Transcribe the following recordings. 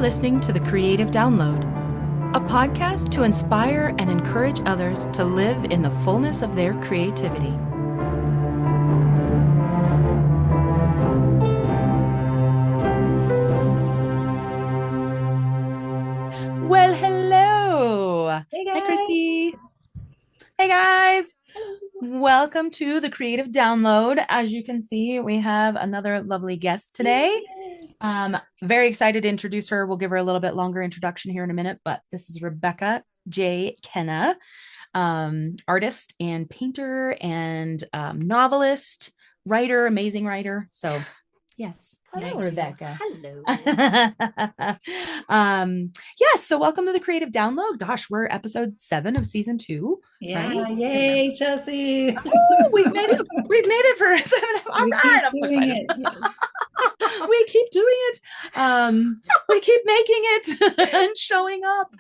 listening to The Creative Download, a podcast to inspire and encourage others to live in the fullness of their creativity. Well, hello. Hey guys. Hi, Christy. Hey, guys. Welcome to The Creative Download. As you can see, we have another lovely guest today. Very excited to introduce her. We'll give her a little bit longer introduction here in a minute, but this is Rebecca J. Kenna, artist and painter and novelist, writer, amazing writer. So, yes. Hello, Rebecca. Hello. Yes. So welcome to The Creative Download. Gosh, we're episode 7 of season 2. Yeah, right? yay, Chelsea. Oh, we've made it. We've made it for 7. All We right. keep I'm so doing excited. it. Yes. We keep doing it. We keep making it and showing up.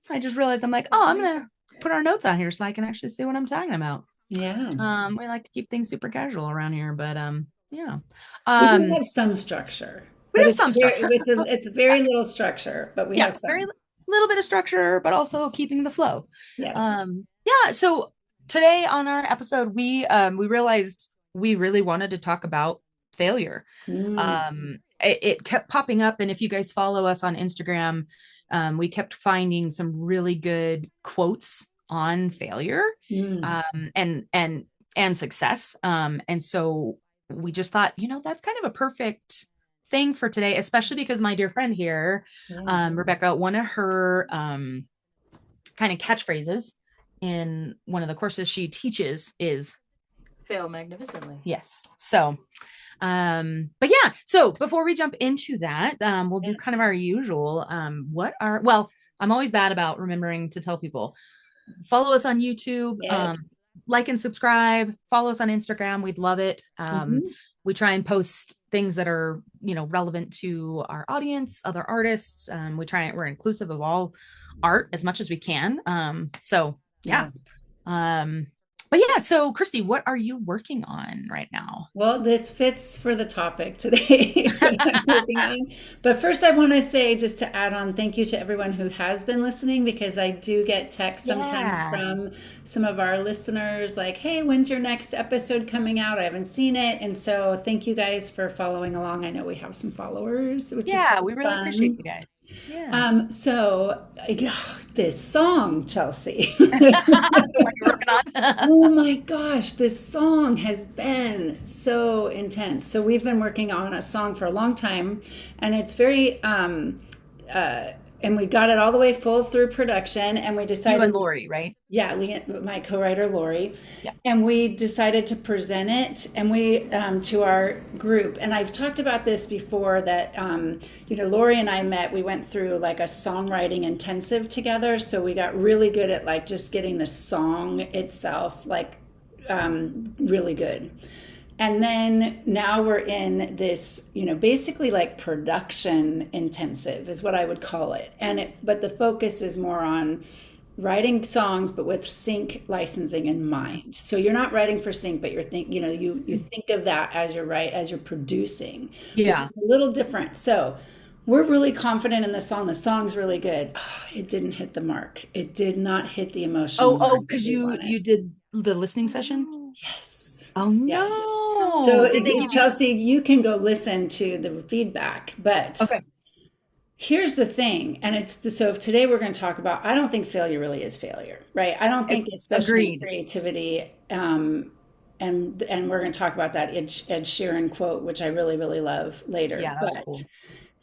I just realized I'm like, oh, I'm gonna put our notes on here so I can actually see what I'm talking about. Yeah. We like to keep things super casual around here, but yeah. We do have some structure. We But have some structure. It's very Yes. little structure, but we Yeah, have some. very little bit of structure, but also keeping the flow. Yes. Yeah. So today on our episode, we realized we really wanted to talk about failure. It kept popping up, and if you guys follow us on Instagram, we kept finding some really good quotes on failure, and success. And so we just thought, that's kind of a perfect thing for today, especially because my dear friend here, Rebecca, one of her kind of catchphrases in one of the courses she teaches is fail magnificently. Yes. So but yeah, so before we jump into that, we'll do kind of our usual I'm always bad about remembering to tell people, follow us on YouTube. Like and subscribe, follow us on Instagram. We'd love it. We try and post things that are, relevant to our audience, other artists. We're inclusive of all art as much as we can. So yeah. But yeah, so Christy, what are you working on right now? Well, this fits for the topic today. What I'm working on. But first, I want to say, just to add on, thank you to everyone who has been listening, because I do get texts sometimes from some of our listeners like, hey, when's your next episode coming out? I haven't seen it. And so thank you guys for following along. I know we have some followers, which is we really appreciate you guys. Yeah. So this song, Chelsea. What you're working on? Oh my gosh, this song has been so intense. So we've been working on a song for a long time, and it's very and we got it all the way full through production, and we decided You and Lori, right? Yeah, my co-writer Lori. Yeah. And we decided to present it, and we to our group. And I've talked about this before, that Lori and I met. We went through like a songwriting intensive together, so we got really good at like just getting the song itself like really good. And then now we're in this, basically like production intensive is what I would call it. But the focus is more on writing songs, but with sync licensing in mind. So you're not writing for sync, but you think of that as you're producing, which is a little different. So we're really confident in the song. The song's really good. Oh, it didn't hit the mark. It did not hit the emotion. Oh, because you did the listening session? Yes. Oh no. So Chelsea, you can go listen to the feedback, but here's the thing. And so if today we're going to talk about, I don't think failure really is failure, right? I don't think, especially in creativity. And we're going to talk about that Ed Sheeran quote, which I really, really love later. Yeah, that's cool.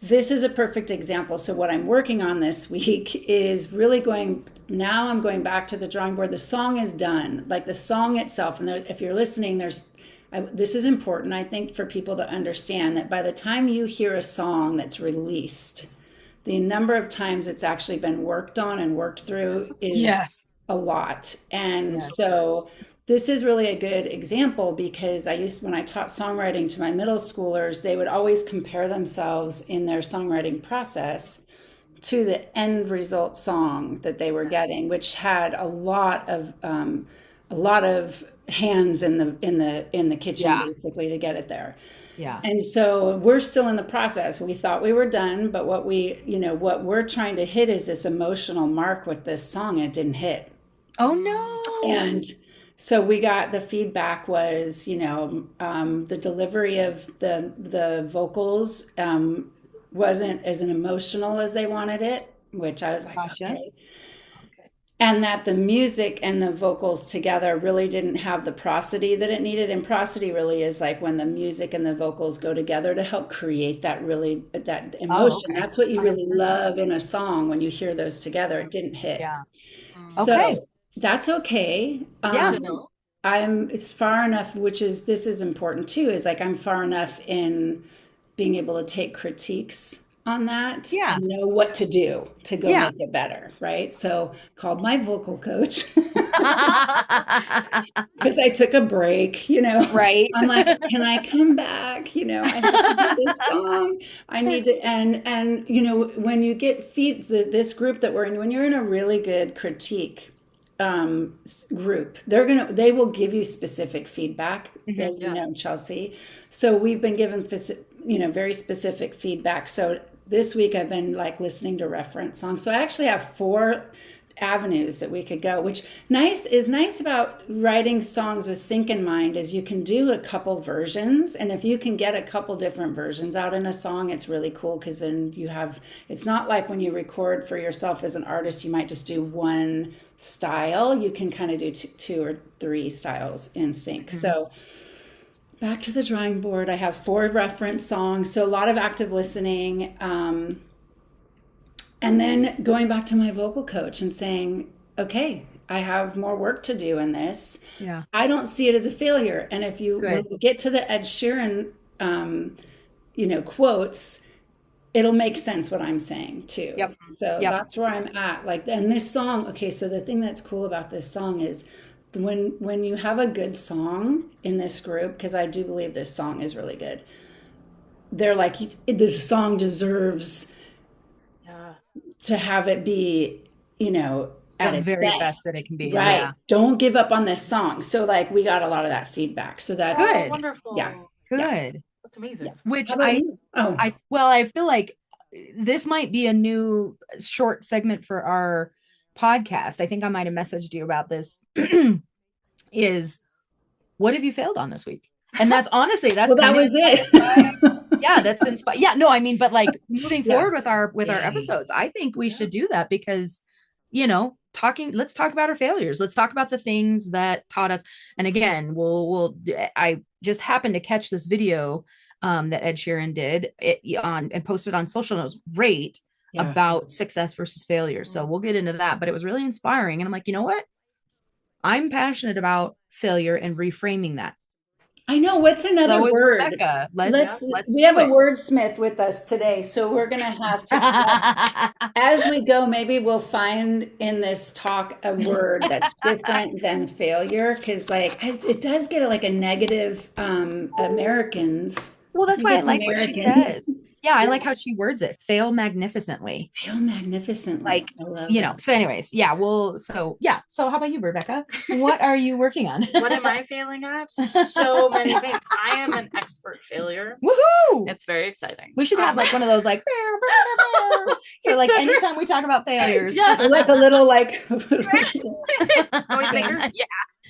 This is a perfect example. So what I'm working on this week is really I'm going back to the drawing board. The song is done, like the song itself. And if you're listening, this is important, I think, for people to understand that by the time you hear a song that's released, the number of times it's actually been worked on and worked through is a lot. And so this is really a good example, because when I taught songwriting to my middle schoolers, they would always compare themselves in their songwriting process to the end result song that they were getting, which had a lot of a lot of hands in the kitchen Yeah. basically to get it there. Yeah. And so we're still in the process. We thought we were done, but what we're trying to hit is this emotional mark with this song, and it didn't hit. Oh no. And so we got the feedback was, the delivery of the vocals wasn't as an emotional as they wanted it, which I was like, Gotcha. okay. Okay. And that the music and the vocals together really didn't have the prosody that it needed. And prosody really is like when the music and the vocals go together to help create that Oh, emotion. okay. That's what you really 100%. love in a song when you hear those together. It didn't hit. Yeah. Okay. So that's okay. Good Yeah. to know. It's far enough, this is important too, is like I'm far enough in being able to take critiques on that Yeah. and know what to do to go Yeah. make it better, right? So called my vocal coach because I took a break. Right. I'm like, can I come back? I have to do this song. I need to, and when you get this group that we're in, when you're in a really good critique group, they will give you specific feedback, as Yeah. Chelsea. So we've been given very specific feedback. So this week I've been like listening to reference songs. So I actually have 4 avenues that we could go, which is nice about writing songs with sync in mind is you can do a couple versions, and if you can get a couple different versions out in a song, it's really cool because then it's not like when you record for yourself as an artist, you might just do one style. You can kind of do 2 or 3 styles in sync. Mm-hmm. So back to the drawing board. I have 4 reference songs, so a lot of active listening. And then going back to my vocal coach and saying, okay, I have more work to do in this. Yeah. I don't see it as a failure. And when we get to the Ed Sheeran, quotes, it'll make sense what I'm saying too. Yep. So Yep. that's where I'm at. Like, and this song, okay, so the thing that's cool about this song is when you have a good song in this group, because I do believe this song is really good, they're like, the song deserves Yeah. to have it be, at The its very best that best. it can be. Right. Yeah. Don't give up on this song. So like we got a lot of that feedback. So that's Oh, Good. wonderful. Yeah. Good. That's amazing. Which How about you? Oh, I feel like this might be a new short segment for our podcast. I think I might have messaged you about this. Is what have you failed on this week? And that's honestly, that's well, that kind of was it. yeah, that's inspired. Yeah, no, I mean, but like moving Yeah. forward with our Yeah. episodes, I think we Yeah. should do that because let's talk about our failures. Let's talk about the things that taught us. And again, I just happened to catch this video that Ed Sheeran did and posted on social, and it was great Yeah. about success versus failure. So we'll get into that, but it was really inspiring. And I'm like, you know what? I'm passionate about failure and reframing that. I know. What's another So is word? Rebecca. We Let's have do a it. wordsmith with us today, so we're gonna have to as we go, maybe we'll find in this talk a word that's different than failure, because it does get like a negative Americans. Well, that's I why I think like it's what she Americans. says. Yeah, I like how she words it. Fail magnificently. Fail magnificently. Like, I love that. so anyways, yeah, so how about you, Rebecca? What are you working on? What am I failing at? So many things. I am an expert failure. Woohoo! It's very exciting. We should have like one of those like for like anytime we talk about failures. Yeah. Or like a little like Noisemakers. Yeah.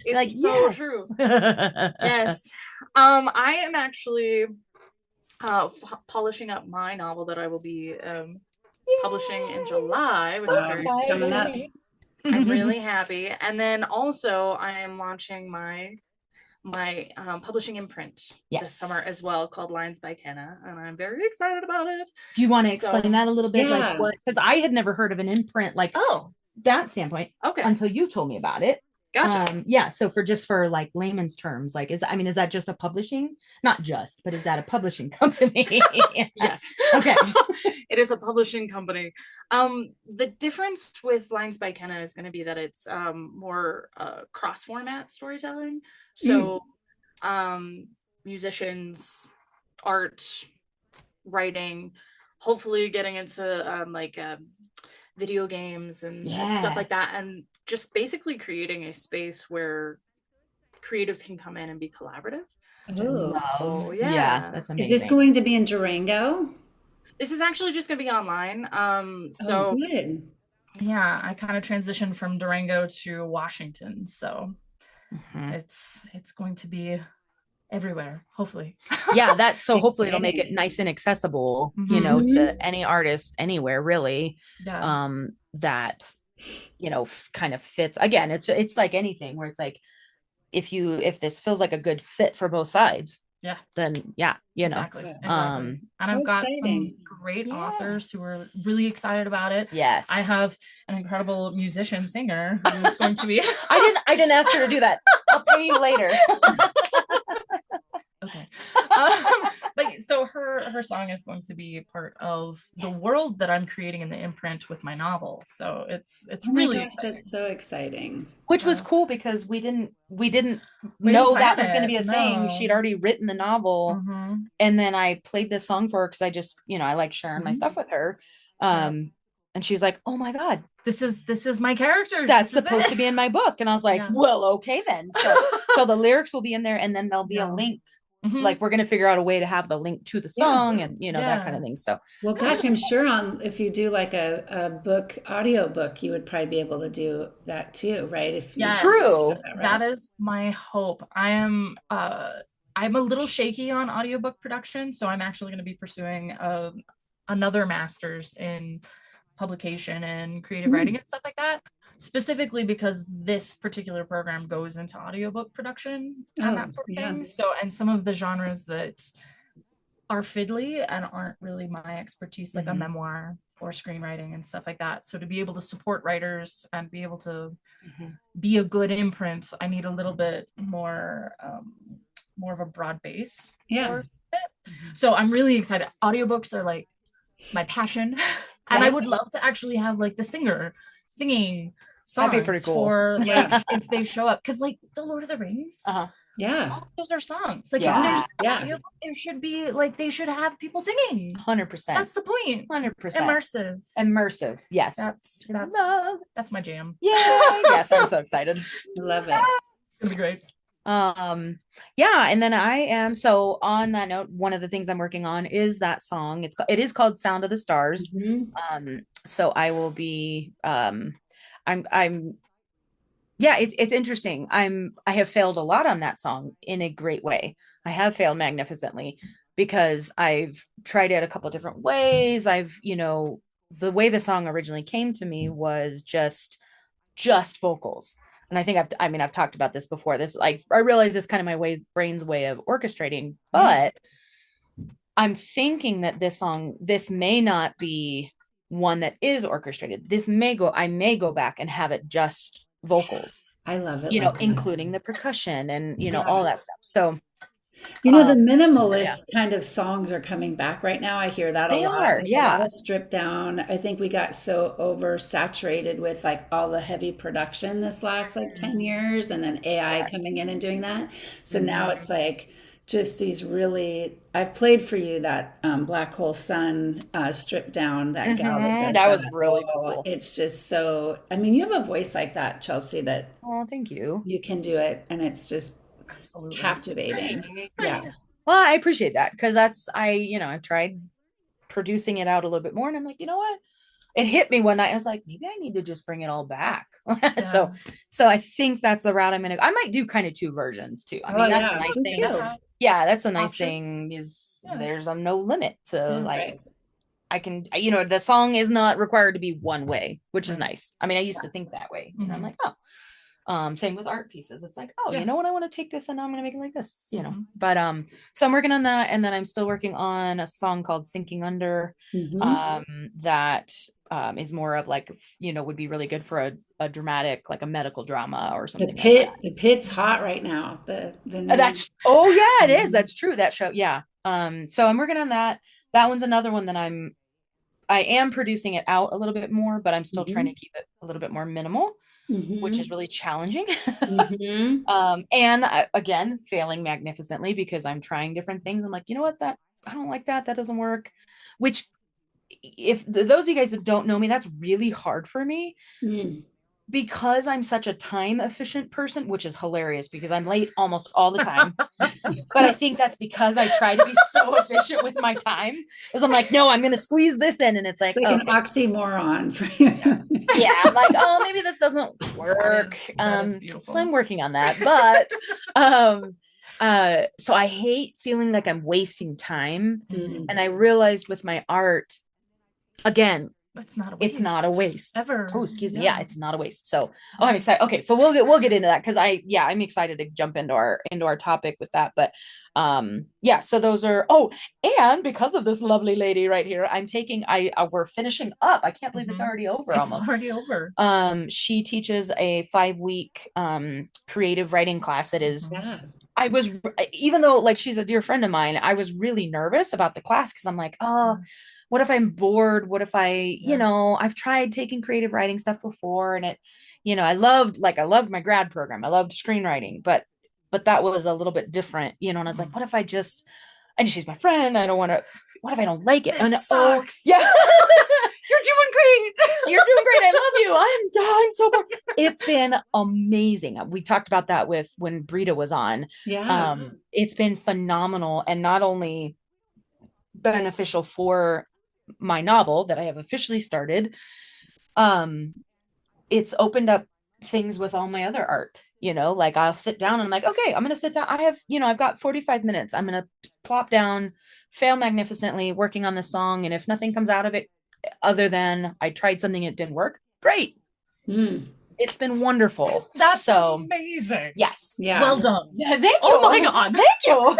It's like so yes. true. Yes. I am actually polishing up my novel that I will be publishing in July, which is very It's coming up. exciting. I'm really happy. And then also I am launching my publishing imprint this Yes. summer as well, called Lines by Kenna, and I'm very excited about it. Do you want to explain that a little bit? Yeah. Like what? Because I had never heard of an imprint like Oh, that standpoint okay. until you told me about it. Gotcha. Yeah. So for like layman's terms, like is that just a publishing? Not just, but is that a publishing company? Yes. Okay. It is a publishing company. The difference with Lines by Kenna is going to be that it's more cross format storytelling. So musicians, art, writing, hopefully getting into video games and stuff like that, and just basically creating a space where creatives can come in and be collaborative. Oh, Love. So Yeah, yeah, that's is this amazing. going to be in Durango? this is actually just going to be online. Oh, So good. yeah, I kind of transitioned from Durango to Washington, so Mhm. it's going to be everywhere, hopefully. Yeah, that's so hopefully it'll make it Exciting. nice and accessible, Mhm. to Hmm. any artist anywhere really. Yeah. That kind of fits. Again, it's like anything where it's like if this feels like a good fit for both sides, Yeah. then yeah, Exactly. Yeah. Exactly. And How I've got some exciting. great yeah. authors who are really excited about it. I Yes. have an incredible musician singer who's going to be I didn't ask her to do that. I'll pay you later. okay. But so her song is going to be part of the world that I'm creating in the imprint with my novel. So it's Oh my really gosh, exciting. that's so exciting. Which was Uh, cool because we didn't we didn't know that plan was going to be it. a thing. No. She'd already written the novel, Mm-hmm. and then I played this song for her because I just, I like sharing my Mm-hmm. stuff with her. Yeah. And she was like, "Oh my God, This is my character. that's This is supposed it. to be in my book." And I was like, Yeah. "Well, okay then." So the lyrics will be in there, and then there'll be a Yeah. link. Mm-hmm. Like we're gonna figure out a way to have the link to the Yeah. song, and that kind Yeah. of thing. So Well, gosh, I'm sure if you do like a book, audio book, you would probably be able to do that too, right? If you Yes, true. got that that right. is my hope. I'm a little shaky on audiobook production, so I'm actually going to be pursuing another master's in publication and creative Hmm. writing and stuff like that, specifically because this particular program goes into audiobook production and Oh, that sort of yeah. thing. So, and some of the genres that are fiddly and aren't really my expertise, like a Mhm. memoir or screenwriting and stuff like that. So to be able to support writers and be able to Mhm. be a good imprint, I need a little bit more of a broad base Yeah. for it. Mhm. So I'm really excited. Audiobooks are like my passion. And I Yeah. would love to actually have like the singer singing That'd be pretty songs cool. for Yeah. like if they show up. Because like the Lord of the Rings, Uh-huh. Yeah. all of those are songs. Like if Yeah. there's Songs. Yeah. audio, there should be like they should have people singing. 100%. That's the point. 100%. Immersive. Immersive. Yes. That's Love. that's my jam. Yay. Yes, I'm so excited. I love it. It's gonna be great. Yeah, and then I am so on that note, one of the things I'm working on is that song. It is called Sound of the Stars. Hmm. So I will be I'm yeah, it's interesting. I have failed a lot on that song in a great way. I have failed magnificently because I've tried it a couple different ways. The way the song originally came to me was just vocals. And I think I've talked about this before. This, like, I realize it's kind of my brain's way of orchestrating, Yeah. but I'm thinking that this may not be one that is orchestrated. I may go back and have it just vocals, I love it like that. including the percussion and, Yeah. all that stuff. So, The um, yeah, minimalist kind of songs are coming back right now. I hear that a they lot. are. Like a lot Yeah. of stripped down. I think we got so oversaturated with like all the heavy production this last like 10 years and then AI Yes. coming in and doing that. So now Mhm. it's like just these really, I've played for you that Black Hole Sun stripped down, that gal that does That was that. really Oh, cool. it's just so, I mean, you have a voice like that, Chelsea, that Oh, thank you. you can do it and it's just Absolutely. captivating. Great. Yeah. Well, I appreciate that because I've tried producing it out a little bit more, and I'm like, you know what? It hit me one night. I was like, maybe I need to just bring it all back. Yeah. So I think that's the route I'm gonna. I might do kind of two versions too. I Oh, mean, that's the yeah. nice Me thing. too. Yeah, that's the nice Options. thing is Yeah. there's no limit to Yeah. like Right. I can. The song is not required to be one way, which is Right. nice. I mean, I used to think that way, and I'm Mhm. like, oh. Same with art pieces. It's like, oh, Yeah. you know what? I want to take this and I'm gonna make it like this. Mhm. But so I'm working on that, and then I'm still working on a song called Sinking Under, Hmm. that is more of like, would be really good for a dramatic, like a medical drama or something like that. The pit's hot right now. The new. Oh yeah, it is. Mhm. That's true. That show, yeah. So I'm working on that. That one's another one that I am producing it out a little bit more, but I'm still trying to Mhm. keep it a little bit more minimal, which is Mhm. really challenging. Mhm. And again, failing magnificently because I'm trying different things. I'm like, you know what, that I don't like that. That doesn't work. Which, if those of you guys that don't know me, that's really hard for me Mm. because I'm such a time efficient person, which is hilarious because I'm late almost all the time. But I think that's because I try to be so efficient with my time. Is I'm like, no, I'm going to squeeze this in, and it's like, Like an okay, oxymoron for you. yeah, I'm like, oh, maybe this doesn't work. That is beautiful. So I'm working on that. But so I hate feeling like I'm wasting time. And I realized with my art, again, That's not a waste. it's not a waste Ever. Oh, excuse me. Yeah, it's not a waste. So, I'm excited. Okay, so we'll get into that because I'm excited to jump into our topic with that. But yeah, so those are and because of this lovely lady right here, I'm taking we're finishing up. I can't believe it's already over. It's already over. She teaches a 5-week creative writing class that is I was, even though like she's a dear friend of mine, I was really nervous about the class because I'm like, oh, what if I'm bored? What if I've tried taking creative writing stuff before, and I loved my grad program. I loved screenwriting, but that was a little bit different, and I was like, what if and she's my friend. I don't want to, what if I don't like it? This sucks. Yeah. You're doing great. You're doing great. I love you. I'm so bored. It's been amazing. We talked about that when Brita was on. Yeah. It's been phenomenal, and not only beneficial for my novel that I have officially started, it's opened up things with all my other art. Like I'll sit down and I'm like, okay, I'm gonna sit down. I've got 45 minutes. I'm gonna plop down, fail magnificently working on this song, and if nothing comes out of it other than I tried something, it didn't work, great. It's been wonderful. That's so amazing. Yes. Yeah. Well done. Thank you. Oh my God. Thank you.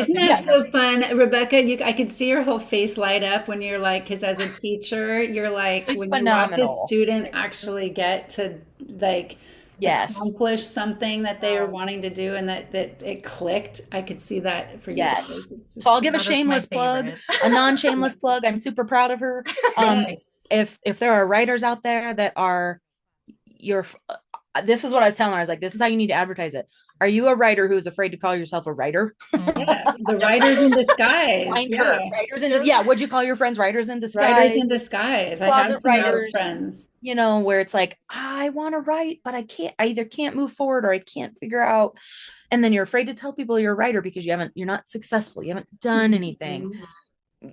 Isn't that so fun, Rebecca? I could see your whole face light up when you're like, because as a teacher, you're like, It's when phenomenal. you watch a student actually get to like accomplish something that they are wanting to do, and that it clicked. I could see that for you guys. So I'll give a shameless plug, a non-shameless plug. I'm super proud of her. If there are writers out there that are this is what I was telling her. I was like, this is how you need to advertise it. Are you a writer who's afraid to call yourself a writer? Yeah, the writers in disguise. Writers in disguise. What'd you call your friends? Writers in disguise. Writers in disguise. I have some of those friends. Where it's like, I want to write, but I can't. I either can't move forward or I can't figure out. And then you're afraid to tell people you're a writer because you're not successful. You haven't done anything.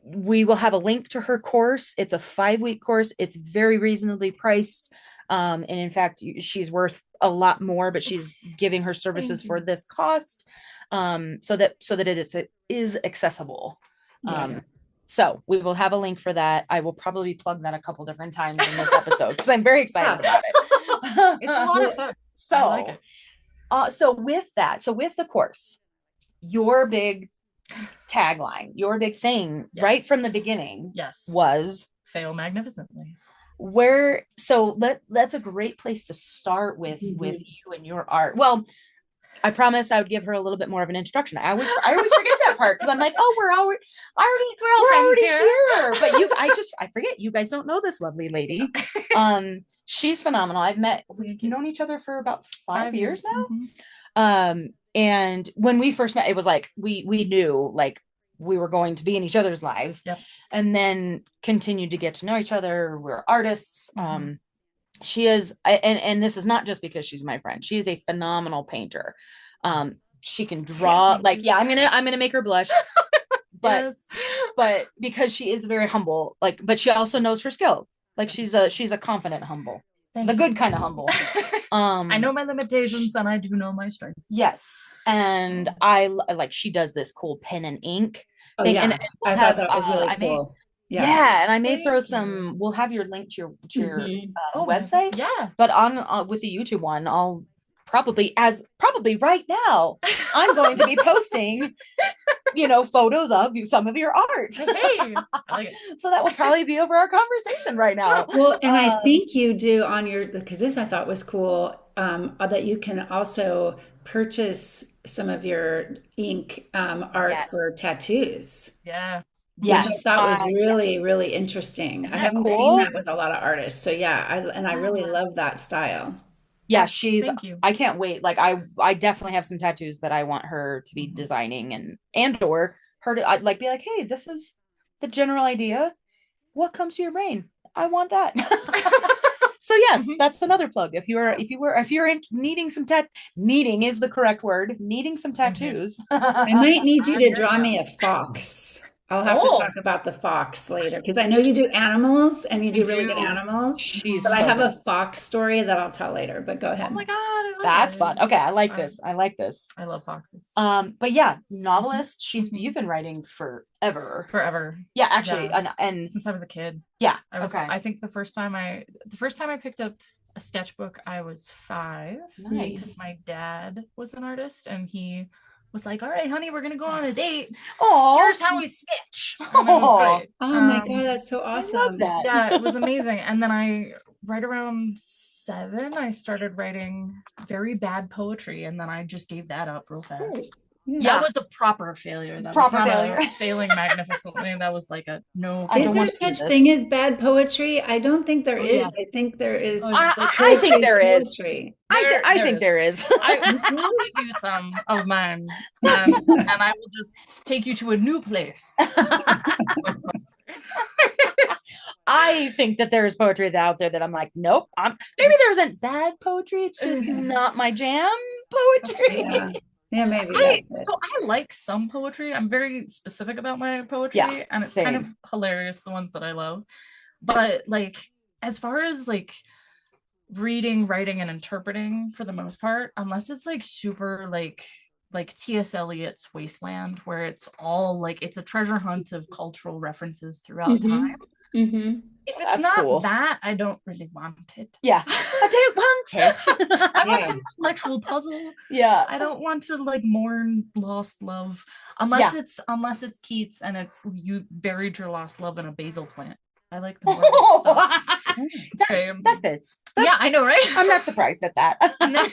We will have a link to her course. It's a 5-week course. It's very reasonably priced. And in fact, she's worth a lot more, but she's giving her services for this cost, so that it is accessible. So we will have a link for that. I will probably plug that a couple different times in this episode because I'm very excited about it. It's a lot of fun. So, I like it. So with the course, your big tagline, your big thing, right from the beginning, was fail magnificently. That's a great place to start with you and your art. Well, I promised I would give her a little bit more of an introduction. I always forget that part because I'm like, oh, we're already here. But I forget you guys don't know this lovely lady. She's phenomenal. We've known each other for about 5 years now. And when we first met, it was like we knew like we were going to be in each other's lives, and then continued to get to know each other. We're artists. She is, and this is not just because she's my friend. She is a phenomenal painter. She can draw. I'm gonna make her blush, but because she is very humble. But she also knows her skill. Like she's a confident humble, the good kind of humble. I know my limitations and I do know my strengths. Yes, and she does this cool pen and ink thing. And I thought that was really cool. And I may throw some. We'll have your link to your website. Yeah, but on with the YouTube one, I'll probably right now I'm going to be posting photos of some of your art. Hey, I like it. So that will probably be over our conversation right now. Well, and I think you do on your, because this I thought was cool, that you can also purchase some of your ink art for tattoos. Yeah. Which I thought was really, really interesting. I haven't seen that with a lot of artists. So I really love that style. Yeah, thank you. I can't wait. Like I definitely have some tattoos that I want her to be designing and or her to be like, hey, this is the general idea. What comes to your brain? I want that. So yes, Mhm. that's another plug. Needing some needing is the correct word. Needing some Indeed. tattoos. I might need you I to hear draw ya. me a fox. I'll have to Oh, talk about the fox later because I know you do animals and you I do really good do. animals, She's but Mhm. I so have a good. fox story that I'll tell later, but go Oh ahead. my God, I love That's fun. it. Okay, I like I, this. I like this. I love foxes. But yeah, Mhm. novelist. You've Mhm. been writing forever. Forever. Yeah, actually, Yeah. and Since I was a kid. yeah, I okay, I think the first time I picked up a sketchbook, I was 5 because nice. my dad was an artist and he was like, "All right, honey, we're gonna go on a date. Oh, Here's how we sketch." And it was oh, great. Oh my God, that's so I love awesome. Yeah, it was that. amazing. And then right around 7, I started writing very bad poetry, and then I just gave that up real Great. fast. Yeah. That Yeah, was a proper failure. That was proper not failure. a failing magnificently. That was like a no I Is don't comment. there want to do such thing this. as bad poetry? I don't think there Oh yeah. is. I think there Oh is yeah. like I think poetry is there is. poetry. I There think is. there is. I'll give you some of mine, and I will just take you to a new place. I think that there is poetry out there that I'm like, nope. Maybe there isn't bad poetry. It's just not my jam poetry. Yeah. Yeah, maybe I that's it. so I like some poetry. I'm very specific about my poetry, Yeah, and it's kind of same. hilarious the ones that I love. But like as far as like reading, writing, and interpreting for the most part, unless it's like super like T.S. Eliot's Wasteland, where it's all like it's a treasure hunt of cultural references throughout time. Mm-hmm. Mm-hmm. If Oh, it's that's not cool. that, I don't really want it. Yeah, I don't want I it. want Yeah. an intellectual puzzle. Yeah, I don't want to like mourn lost love unless yeah. it's Keats and it's you buried your lost love in a basil plant. I like the morbid stuff. It's great. That fits. Yeah, I know, right? I'm not surprised at that. And then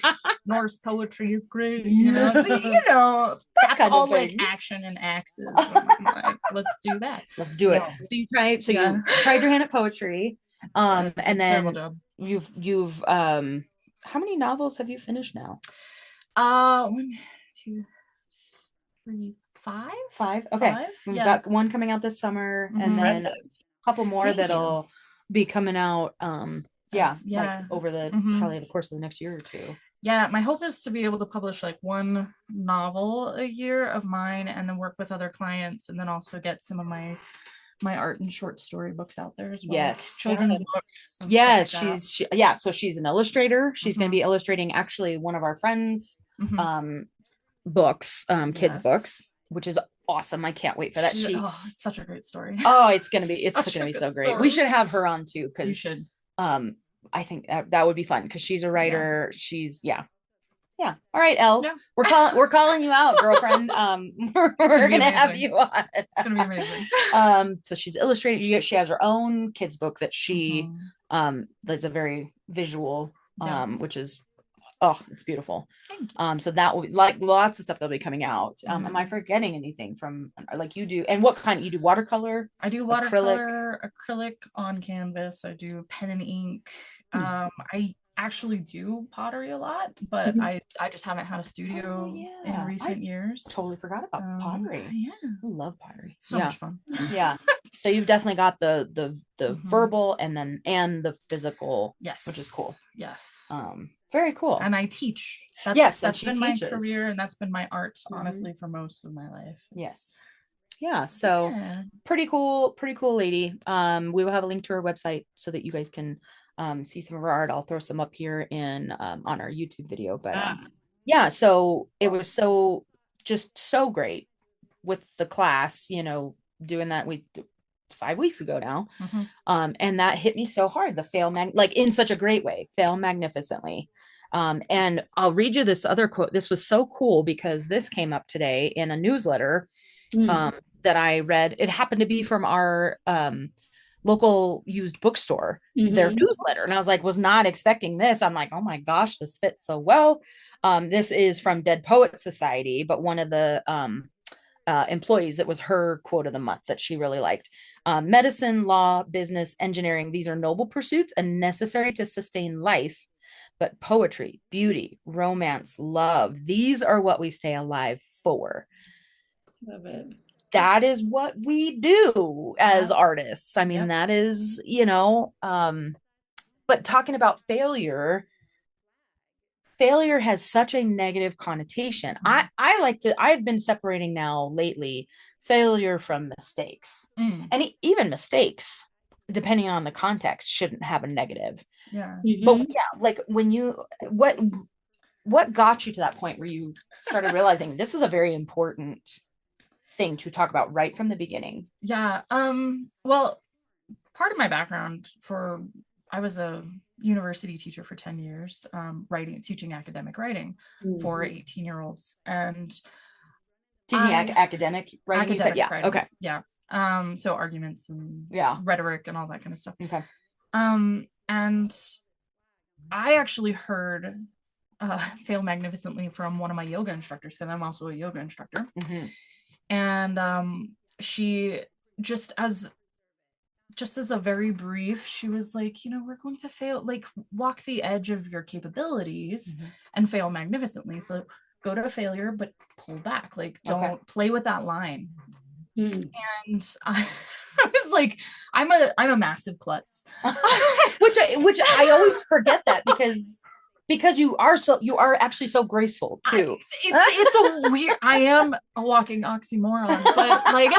Norse poetry is great, So that's kind of all like thing. action and axes. And I'm like, let's do that. Let's do it. Yeah. So you tried. So Yeah. you tried your hand at poetry, and Terrible then job. you've how many novels have you finished now? 1, 2, 3, 5. 5. Okay, 5. we've Yeah. got one coming out this summer, and then Impressive. a couple more Thank you. that'll be coming out. Yeah, Yeah. like over the Mhm. probably the course of the next year or two. Yeah, my hope is to be able to publish like one novel a year of mine and then work with other clients and then also get some of my art and short story books out there as well. Yes. Children's Yes. books. And Yes, stuff like that. yeah, so she's an illustrator. She's going to Mhm. be illustrating actually one of our friends Mhm. books, kids Yes. books, which is awesome. I can't wait for that. It's such a great story. It's going to be Such a so good great. We story. should have her on too You cuz should. I think that would be fun cuz she's a writer. She's yeah. All right, Elle. Yeah. We're calling you out, girlfriend. We're going to have amazing. you on. It's going to be amazing. So she's illustrating. She has her own kids book that she Mhm. there's a very visual Yeah. which is it's beautiful. Thank you. So that will be like lots of stuff that'll be coming out. Am I Mhm. forgetting anything from like you do? And what kind you do? Watercolor? I do watercolor, acrylic on canvas. I do pen and ink. I actually do pottery a lot, but Mhm. I just haven't had a studio in I recent years. totally forgot about pottery. Yeah, I love pottery. so much fun. Yeah. So you've definitely got the Mhm. verbal and the physical, Yes, which is cool. Yes. Very cool. And I teach. Yes, and That's she been teaches. my career, and that's been my art, Mhm. honestly, for most of my life. Yes. Yeah. So Yeah. pretty cool lady. We will have a link to her website so that you guys can see some of her art. I'll throw some up here in on our YouTube video. But yeah, so it was just so great with the class, doing that 5 weeks ago now. Mhm. And that hit me so hard. The fail like in such a great way, fail magnificently. And I'll read you this other quote. This was so cool because this came up today in a newsletter that I read. It happened to be from our local used bookstore, their newsletter. And I was not expecting this. I'm like, oh my gosh, this fits so well. This is from Dead Poet Society, but one of the employees, it was her quote of the month that she really liked. Medicine, law, business, engineering, these are noble pursuits and necessary to sustain life. But poetry, beauty, romance, love, these are what we stay alive for. Love it. That is what we do as artists. I mean, that is, but talking about failure has such a negative connotation. I've been separating now lately failure from mistakes. And even mistakes, depending on the context, shouldn't have a negative. Yeah. But yeah, like when you what got you to that point where you started realizing this is a very important thing to talk about right from the beginning? Yeah. Well, part of my background I was a university teacher for 10 years, teaching academic writing for 18-year-olds, and teaching academic writing. You said, yeah, writing. Okay, yeah. So arguments and rhetoric and all that kind of stuff. Okay. And I actually heard Fail Magnificently from one of my yoga instructors, because I'm also a yoga instructor. And she just as a very brief, she was like, we're going to fail, like walk the edge of your capabilities and fail magnificently. So go to failure, but pull back, like don't play with that line. And I was like, I'm a massive klutz. which I always forget that because you are actually so graceful too. It's a weird, I am a walking oxymoron, but like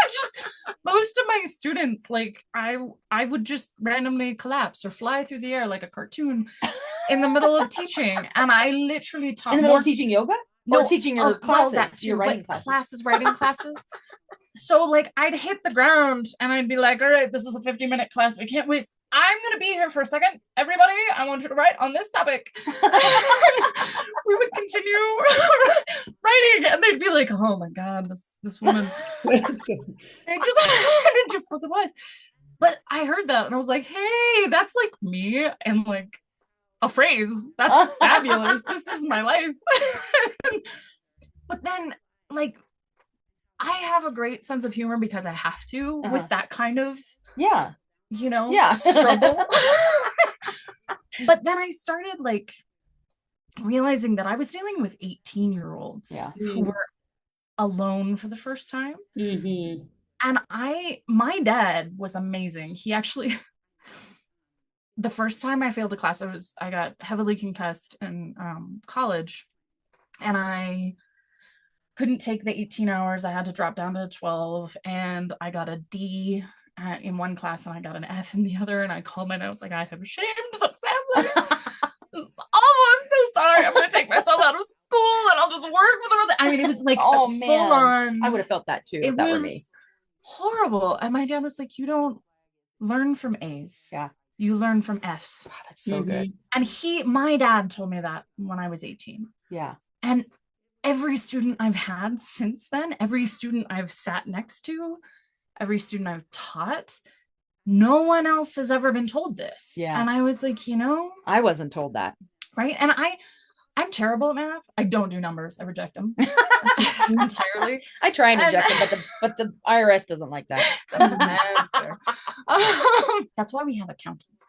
just most of my students, like I would just randomly collapse or fly through the air like a cartoon in the middle of teaching, and I literally taught in the middle of teaching yoga or teaching your classes, your writing classes. Writing classes. So like I'd hit the ground and I'd be like, all right, this is a 50-minute class, we can't waste. I'm going to be here for a second. Everybody, I want you to write on this topic. We would continue writing, and they'd be like, oh my God, this woman. It just wasn't wise. But I heard that and I was like, hey, that's like me and like a phrase. That's fabulous. This is my life. But then like I have a great sense of humor because I have to with that kind of struggle. But then I started like realizing that I was dealing with 18-year-olds who were alone for the first time. And my dad was amazing. He actually, the first time I failed a class, I got heavily concussed in college, and I couldn't take the 18 hours. I had to drop down to 12, and I got a D in one class and I got an F in the other. And I called my dad. I was like, I have shamed the family. It's awful. I'm so sorry. I'm going to take myself out of school and I'll just work for the rest. I mean, it was like full on. I would have felt that too. If that were me. Horrible. And my dad was like, you don't learn from A's. Yeah. You learn from F's. Wow, that's so good. And my dad told me that when I was 18. Yeah. And every student I've had since then, every student I've sat next to, every student I've taught, no one else has ever been told this. Yeah. And I was like, I wasn't told that. Right. And I'm terrible at math. I don't do numbers. I reject them entirely. I try and reject them, but the IRS doesn't like that. That's why we have accountants.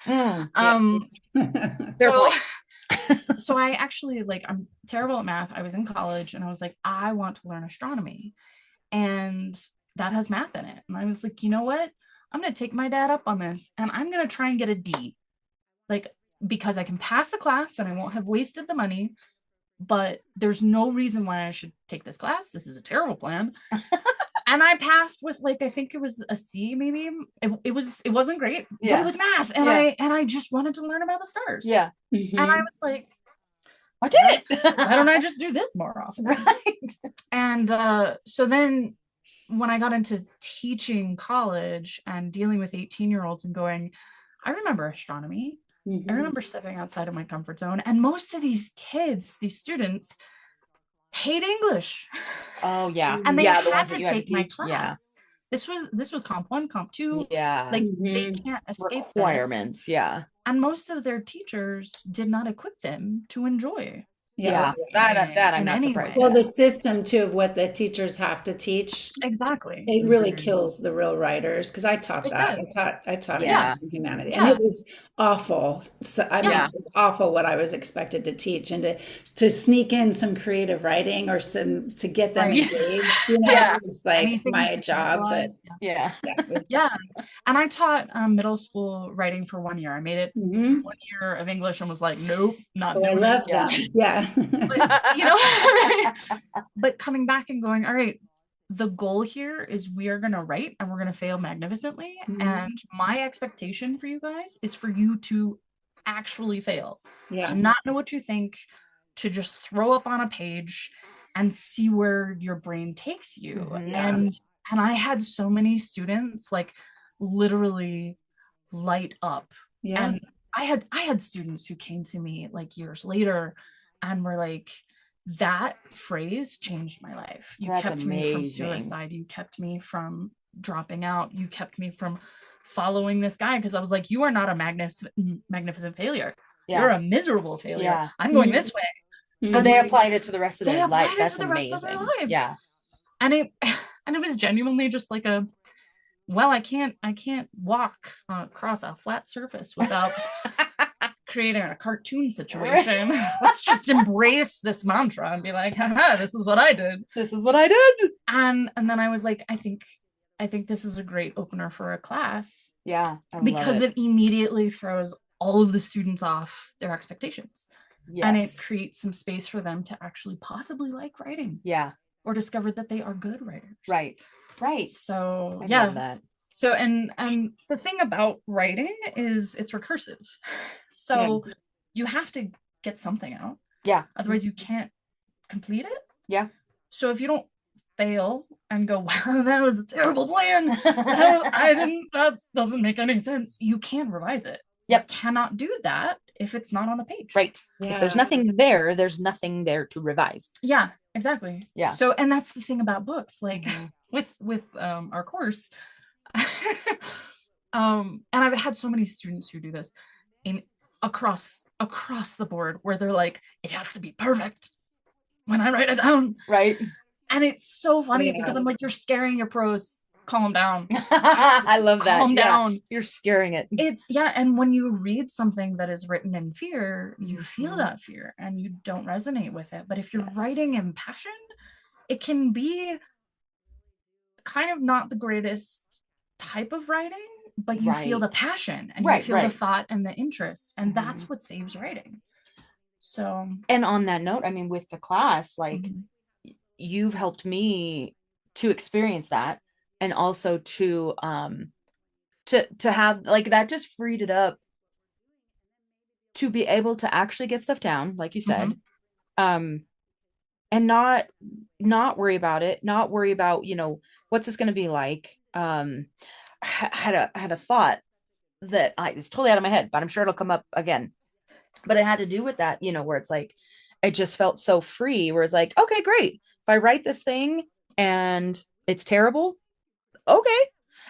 So I actually I'm terrible at math. I was in college and I was like, I want to learn astronomy, and that has math in it. And I was like, you know what? I'm going to take my dad up on this and I'm going to try and get a D, because I can pass the class and I won't have wasted the money, but there's no reason why I should take this class. This is a terrible plan. And I passed with I think it was a C, maybe. It wasn't great, but it was math. And I just wanted to learn about the stars. Yeah. And I was like, I did it. Why don't I just do this more often? Right. And so then when I got into teaching college and dealing with 18-year-olds and going, I remember astronomy. I remember stepping outside of my comfort zone. And most of these kids, these students, hate English. Oh yeah. And they the had ones to take my class. Yeah. This was comp 1, comp 2. Yeah. They can't escape requirements. This. Yeah. And most of their teachers did not equip them to enjoy Yeah, writing that I'm in not any surprised way. Well, at. the system too of what the teachers have to teach, Exactly. it really kills the real writers because I taught It that. does. I taught Yeah. English and humanity, and Yeah. it was awful. So, I mean, Yeah. it's awful what I was expected to teach, and to sneak in some creative writing or some to get them Right. engaged. You know, Yeah. it's like Anything my to job, but capitalize. Yeah. Yeah. yeah, it was. Yeah. And I taught middle school writing for 1 year. I made it Mhm. 1 year of English and was like, nope, not Oh, I doing it. love Yeah. that. Yeah. But but coming back and going, all right, the goal here is we are going to write and we're going to fail magnificently. Mhm. And my expectation for you guys is for you to actually fail, Yeah. to not know what you think, to just throw up on a page and see where your brain takes you. Yeah. And I had so many students like literally light up. Yeah. And I had students who came to me like years later and were like, that phrase changed my life. You That's kept me from amazing. suicide. You kept me from dropping out. You kept me from following this guy because I was like, you are not a magnificent failure. Yeah. You're a miserable failure. Yeah. I'm going Mhm. this way. So And they like, applied it to the rest of they their life. applied it That's to the rest of their amazing. lives. Yeah. And it was genuinely just like a, well, I can't walk across a flat surface without creating a cartoon situation. Let's just embrace this mantra and be like, haha, this is what I did. This is what I did. And then I was like, I think this is a great opener for a class. Yeah. Because it immediately throws all of the students off their expectations. Yes. And it creates some space for them to actually possibly like writing. Yeah. Or discover that they are good writers. Right. So I yeah. love that. So and the thing about writing is it's recursive. So you have to get something out. Yeah. Otherwise you can't complete it. Yeah. So if you don't fail and go, wow, that was a terrible plan. That doesn't make any sense. You can revise it. Yep. You cannot do that if it's not on the page. Right. Yeah. If there's nothing there, there's nothing there to revise. Yeah, exactly. Yeah. So, and that's the thing about books, like with our course. And I've had so many students who do this across the board where they're like, it has to be perfect when I write it down. Right. And it's so funny because I'm like, you're scaring your pros. Calm down. I love that. Calm down. You're scaring it. It's and when you read something that is written in fear, you feel that fear and you don't resonate with it. But if you're writing in passion, it can be kind of not the greatest type of writing, but you feel the passion and you feel the thought and the interest, and that's what saves writing. So, and on that note, I mean, with the class, like you've helped me to experience that, and also to have like that just freed it up to be able to actually get stuff down, like you said, and not worry about it, not worry about, what's this going to be like. Had a thought that it's totally out of my head, but I'm sure it'll come up again. But it had to do with that, where it's like, it just felt so free, where it's like, okay, great. If I write this thing and it's terrible, okay.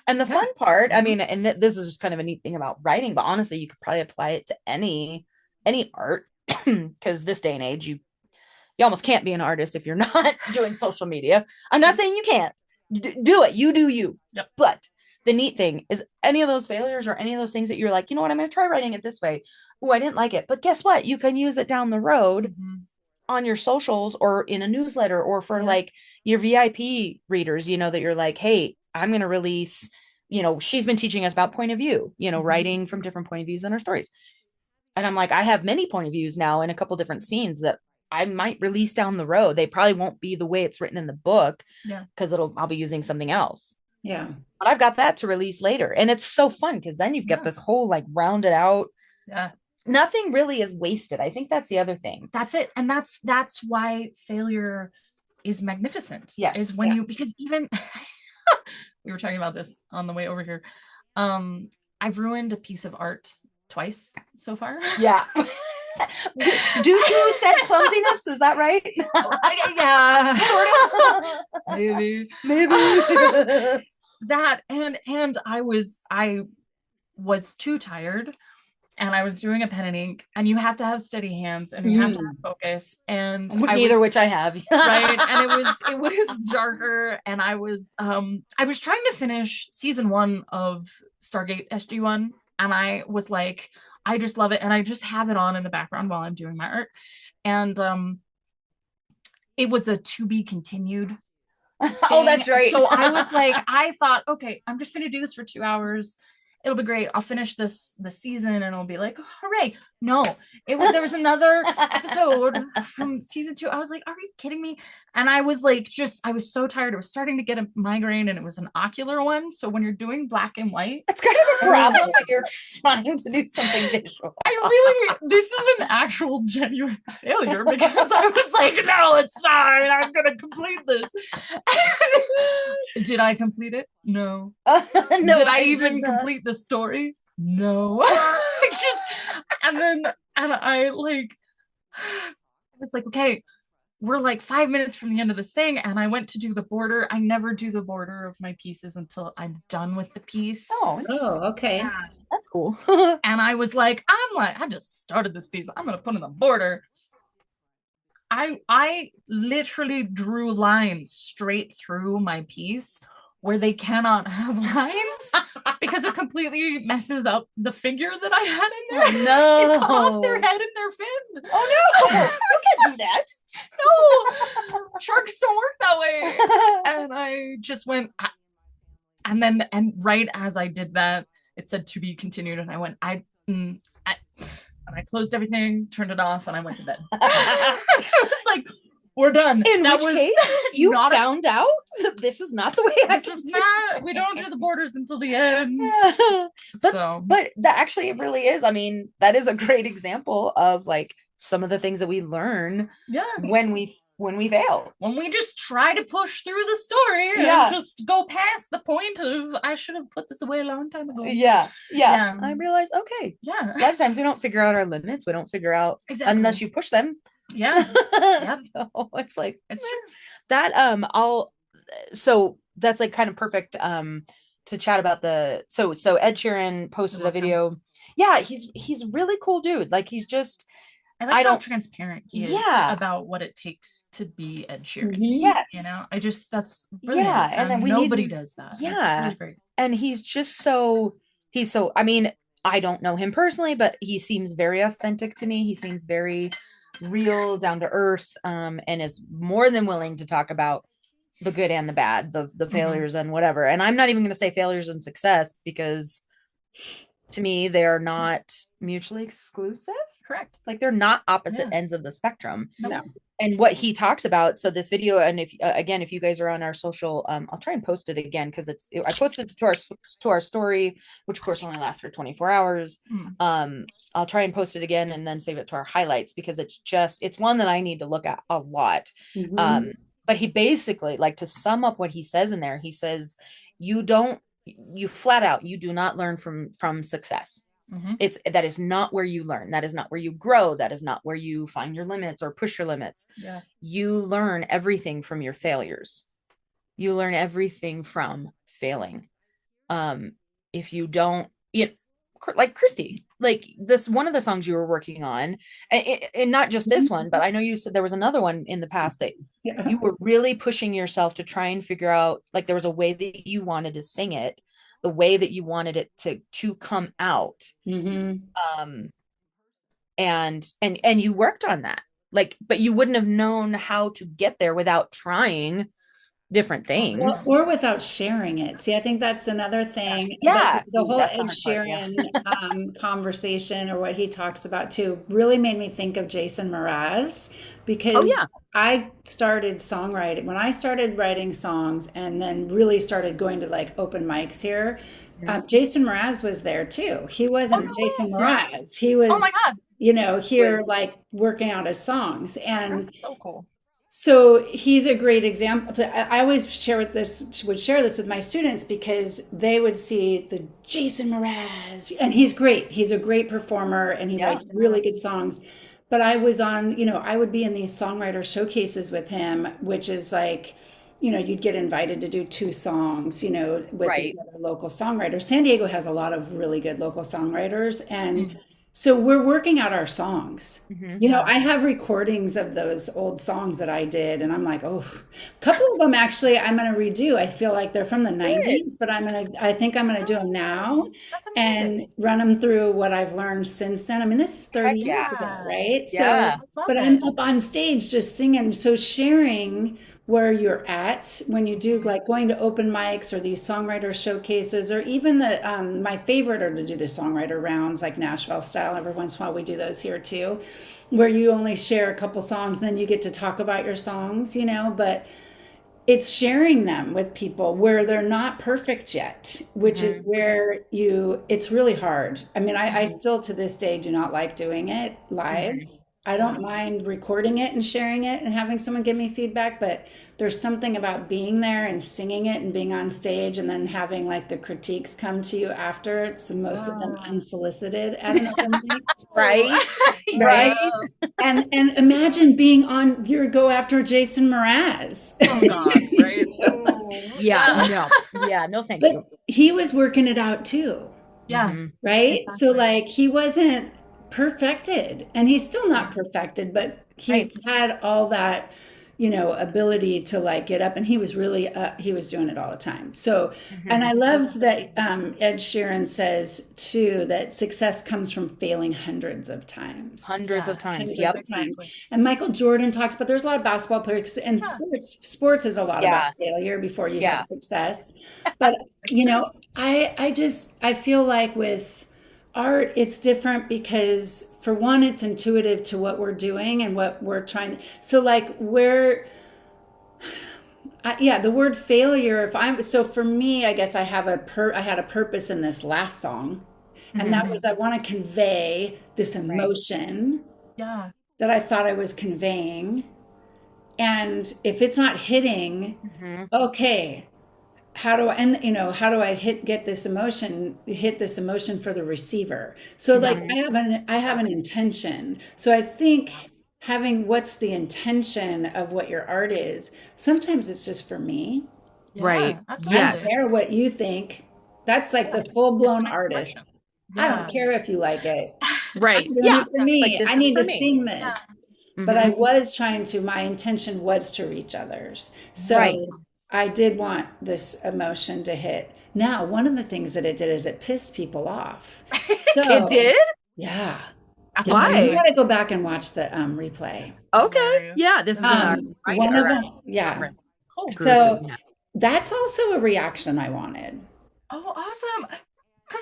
And the fun part, I mean, and this is just kind of a neat thing about writing, but honestly, you could probably apply it to any art, because this day and age, you almost can't be an artist if you're not doing social media. I'm not saying you can't do it. You do you. Yep. But the neat thing is any of those failures or any of those things that you're like, you know what, I'm going to try writing it this way. Oh, I didn't like it. But guess what? You can use it down the road on your socials or in a newsletter, or for like your VIP readers, that you're like, hey, I'm going to release, she's been teaching us about point of view, writing from different point of views in our stories. And I'm like, I have many point of views now in a couple different scenes that I might release down the road. They probably won't be the way it's written in the book, because I'll be using something else. Yeah. But I've got that to release later. And it's so fun because then you've got this whole like rounded out. Yeah. Nothing really is wasted. I think that's the other thing. That's it. And that's why failure is magnificent. Yes. Is when you, because even we were talking about this on the way over here. I've ruined a piece of art twice so far. Yeah. Due to said clumsiness, is that right? Yeah. Sort of. Maybe. That and I was too tired and I was doing a pen and ink, and you have to have steady hands and you have to have focus. And Neither which I have. Right. And it was darker, and I was trying to finish season 1 of Stargate SG1, and I was like, I just love it, and I just have it on in the background while I'm doing my art. And it was a to be continued thing. Oh, that's right. So I was like, I thought, okay, I'm just going to do this for 2 hours. It'll be great. I'll finish the season and it'll be like, hooray. No, there was another episode from season 2. I was like, are you kidding me? And I was like, I was so tired. I was starting to get a migraine, and it was an ocular one. So when you're doing black and white, That's kind of a problem when you're trying to do something visual. this is an actual genuine failure, because I was like, no, it's fine. I'm going to complete this. Did I complete it? No. No, did I even complete the story? No. I was like, okay, we're like 5 minutes from the end of this thing, and I went to do the border. I never do the border of my pieces until I'm done with the piece. Oh, okay. Yeah, that's cool. And I was like, I just started this piece. I'm gonna put in the border. I literally drew lines straight through my piece where they cannot have lines because it completely messes up the figure that I had in there. Oh, no. It cut off their head and their fin. Oh no, you can't do that. No, sharks don't work that way. And I just went, and right as I did that, it said to be continued, and I went, and I closed everything, turned it off, and I went to bed. I was like, we're done. In which case, you found out this is not the way we don't do the borders until the end. Yeah. But that actually really is. I mean, that is a great example of like some of the things that we learn when we fail. When we just try to push through the story and just go past the point of I should have put this away a long time ago. Yeah. I realized, okay. Yeah. A lot of times we don't figure out our limits. We don't figure out unless you push them. Yeah. So it's like it's that so that's like kind of perfect to chat about so Ed Sheeran posted a video. Yeah, he's really cool dude. Like he's just I like how transparent he is about what it takes to be Ed Sheeran. Yes. You know, that's brilliant. Yeah, and then nobody does that. Yeah. It's really great. And he's so I mean, I don't know him personally, but he seems very authentic to me. He seems very real, down to earth, and is more than willing to talk about the good and the bad, the failures and whatever. And I'm not even going to say failures and success, because to me they are not mutually exclusive. Correct. Like they're not opposite ends of the spectrum. No. And what he talks about, so this video, and if you guys are on our social, I'll try and post it again, because I posted it to our story, which of course only lasts for 24 hours. I'll try and post it again and then save it to our highlights, because it's one that I need to look at a lot. But he basically, like, to sum up what he says in there, he says, you flat out, you do not learn from success. That is not where you learn. That is not where you grow. That is not where you find your limits or push your limits. Yeah. You learn everything from your failures. You learn everything from failing. If you don't, like Christy, like this, one of the songs you were working on, and not just this one, but I know you said there was another one in the past that you were really pushing yourself to try and figure out, like there was a way that you wanted to sing it, the way that you wanted it to come out. And you worked on that, like, but you wouldn't have known how to get there without trying different things or without sharing it. See, I think that's another thing. The whole Ed Sheeran conversation, or what he talks about too, really made me think of Jason Mraz, because I started songwriting when I started writing songs, and then really started going to like open mics here. Jason Mraz was there too. He wasn't Jason Mraz. He was, here like working out his songs, and so cool. So he's a great example. I always share this with my students, because they would see the Jason Mraz, and he's great. He's a great performer, and he writes really good songs. But I was on, I would be in these songwriter showcases with him, which is like, you'd get invited to do 2 songs, with the other local songwriters. San Diego has a lot of really good local songwriters, and So we're working out our songs. Mhm. You know, Yeah. I have recordings of those old songs that I did, and I'm like, oh, a couple of them actually I'm going to redo. I feel like they're from the Good. 90s, but I think I'm going to do them now That's amazing. and run them through what I've learned since then. I mean, this is 30 Heck years yeah. ago, Yeah. right? So, Yeah. I love but I'm it. up on stage just singing. So sharing where you're at when you do like going to open mics or these songwriter showcases, or even my favorite are to do the songwriter rounds like Nashville style. Every once in a while we do those here too, where you only share a couple songs, then you get to talk about your songs, you know, but it's sharing them with people where they're not perfect yet, which is Mhm. where it's really hard. I mean, I Mhm. still to this day do not like doing it live. Mhm. I Yeah. don't mind recording it and sharing it and having someone give me feedback, but there's something about being there and singing it and being on stage and then having like the critiques come to you after. It's most of them Yeah. unsolicited at an open mic, Oh, Right. right? yeah. And imagine being on your go after Jason Mraz. Oh God, right? Oh, Yeah. yeah. No. Yeah. No, thank But you. he was working it out too, Yeah, Mhm. right? So exactly. like he wasn't perfected and he's still not Mhm. perfected, but Right. he's had all that, you know, ability to like get up and he was really he was doing it all the time. So, and Mhm. I loved that Ed Sheeran says too that success comes from failing hundreds of times. Hundreds of times. Yes, Hundreds Yep. of times. exactly. And Michael Jordan talks, but there's a lot of basketball players and Yeah, sports is a lot about Yeah. failure before you have Yeah. success. But it's you true. know, I feel like with art it's different because for one it's intuitive to what we're doing and what we're trying. So like yeah, the word failure, if I'm so for me, I guess I had a purpose in this last song, and Mhm. that Mhm. was I want to convey this Right. emotion Yeah. that I thought I was conveying. And if it's not hitting, Mhm. okay, how do I, and you know, how do I hit this emotion for the receiver? So like Mhm. I have an Exactly. intention. So I think having what's the intention of what your art is, sometimes it's just for me. Right. Yeah, I don't absolutely. Yes. care what you think. That's like Yeah. the full It's blown an expression. artist. I don't Yeah. care if you like it. Right. I'm doing Yeah. it for It's like me. I this is need for to me. sing Yeah. this. But I Mhm. was trying to, my intention was to reach others. Right. So I did want this emotion to hit. Now, one of the things that it did is it pissed people off. It So, did? yeah. That's Yeah, you Why? amazing. got to go back and watch the replay. Okay. Hilarious. Yeah. This is That's in our amazing. right One of or them, yeah. our Cool. group that So we have. that's also a reaction I wanted. Oh, awesome. The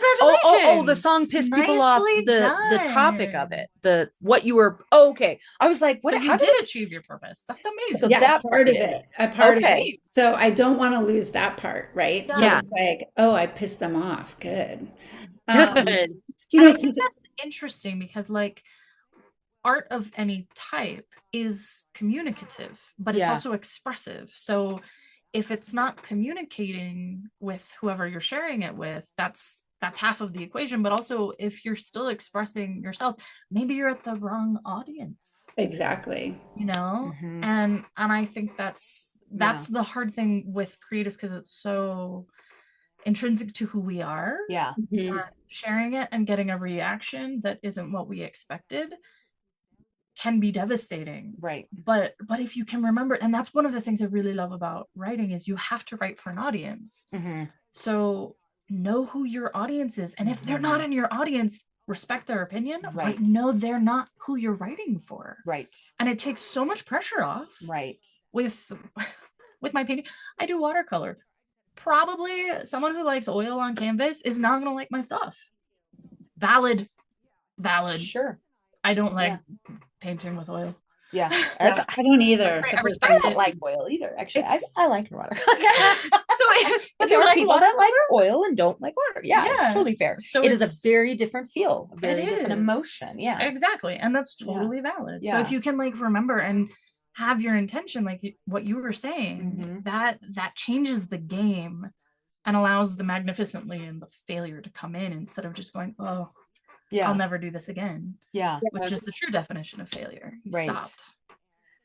song Congratulations. pissed people off Nicely the topic of it. done. The what you were okay. I was like, So what you how did did it achieve your purpose. That's so amazing. Yeah, that part part of did. it. A part of it. Okay. Sweet. So I don't want to lose that part, right? So Yeah. Yeah. it's like, oh, I pissed them off. Good. Um, Good. you And know, I think because that's interesting because, like, art of any type is communicative, but it's Yeah. also expressive. So if it's not communicating with whoever you're sharing it with, that's half of the equation. But also if you're still expressing yourself, maybe you're at the wrong audience, exactly. you know? Hmm. And I think that's Yeah. the hard thing with creatives because it's so intrinsic to who we are. Yeah. Mhm. Sharing it and getting a reaction that isn't what we expected can be devastating. Right. But if you can remember, and that's one of the things I really love about writing, is you have to write for an audience. Hmm. So know who your audience is, and if they're not in your audience, respect their opinion, Right. but know they're not who you're writing for. Right. And it takes so much pressure off. Right. With with my painting, I do watercolor. Probably someone who likes oil on canvas is not going to like my stuff. Valid. Sure. I don't like Yeah. painting with oil. Yeah. Yeah, I don't either. I The first respect I time. don't it. like oil either. Actually, It's I like water. yeah. So But if there you are like people water, that like oil and don't like water. Yeah, it's yeah. totally fair. So It is a it's very different feel, a it very different emotion. is Yeah. exactly, and that's Yeah. totally valid. So Yeah. if you can like remember and have your intention, like what you were saying, Hmm. that changes the game and allows the magnificently and the failure to come in instead of just going, oh, Yeah. I'll never do this again. Yeah. Which is the true definition of failure. You Right. stopped.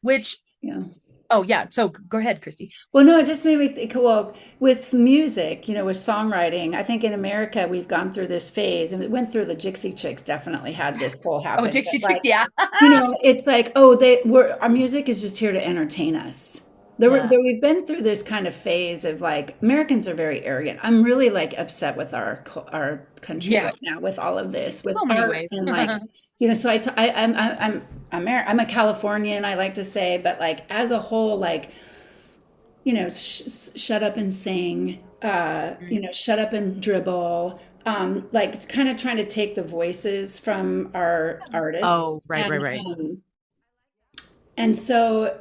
Which Yeah. Oh yeah. So go ahead, Christy. Well, no, it just made me think, well, with music, with songwriting, I think in America we've gone through this phase and it went through the Dixie Chicks definitely had this whole Oh, happen. But Dixie Chicks. like, Yeah. it's like, oh, our music is just here to entertain us. Yeah. We've been through this kind of phase of like Americans are very arrogant. I'm really like upset with our country Yeah. right now with all of this, with So many art ways. and like, so I'm a Californian, I like to say, but like as a whole, like shut up and sing, shut up and dribble, like kind of trying to take the voices from our artists. Oh, right, right, right. And so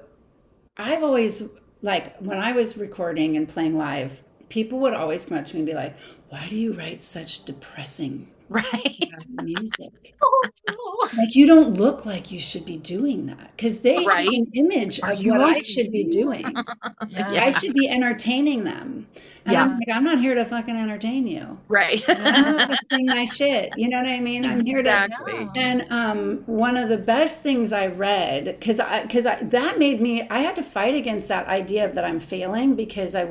I've always, like, when I was recording and playing live, people would always come up to me and be like, why do you write such depressing Right. music? Oh, no. Like, you don't look like you should be doing that because they have Right. an image Are of you what I should be okay? doing. Yeah. I should be entertaining them. And Yeah. I'm like, I'm not here to fucking entertain you. Right. I'm here to sing my shit. You know what I mean? I'm here to. Exactly. Yeah. And one of the best things I read, that made me, I had to fight against that idea of that I'm failing because Yeah.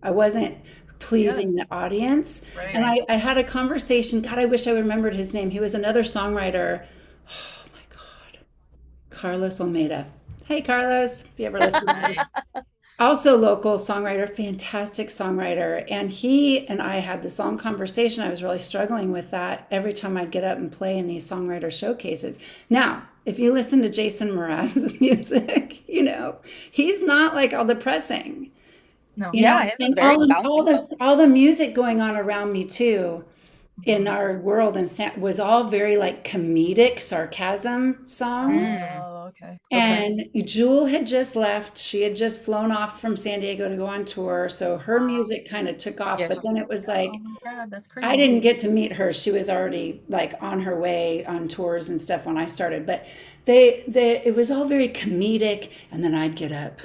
I wasn't pleasing the audience. Right. And I had a conversation. God, I wish I remembered his name. He was another songwriter. Oh my God, Carlos Almeida. Hey, Carlos, if you ever listen to this. Nice. Also local songwriter, fantastic songwriter. And he and I had this long conversation. I was really struggling with that every time I'd get up and play in these songwriter showcases. Now, if you listen to Jason Mraz's music, he's not like all depressing. No. Yeah, his is And very bouncy though. all the music going on around me too in Mhm. our world and was all very like comedic sarcasm songs. Mm, Oh, okay. okay. And Jewel had just left. She had just flown off from San Diego to go on tour. So her Wow. music kind of took off. Yes. But then it was like, Oh my God, that's I crazy. didn't get to meet her. She was already like on her way on tours and stuff when I started. But it was all very comedic. And then I'd get up.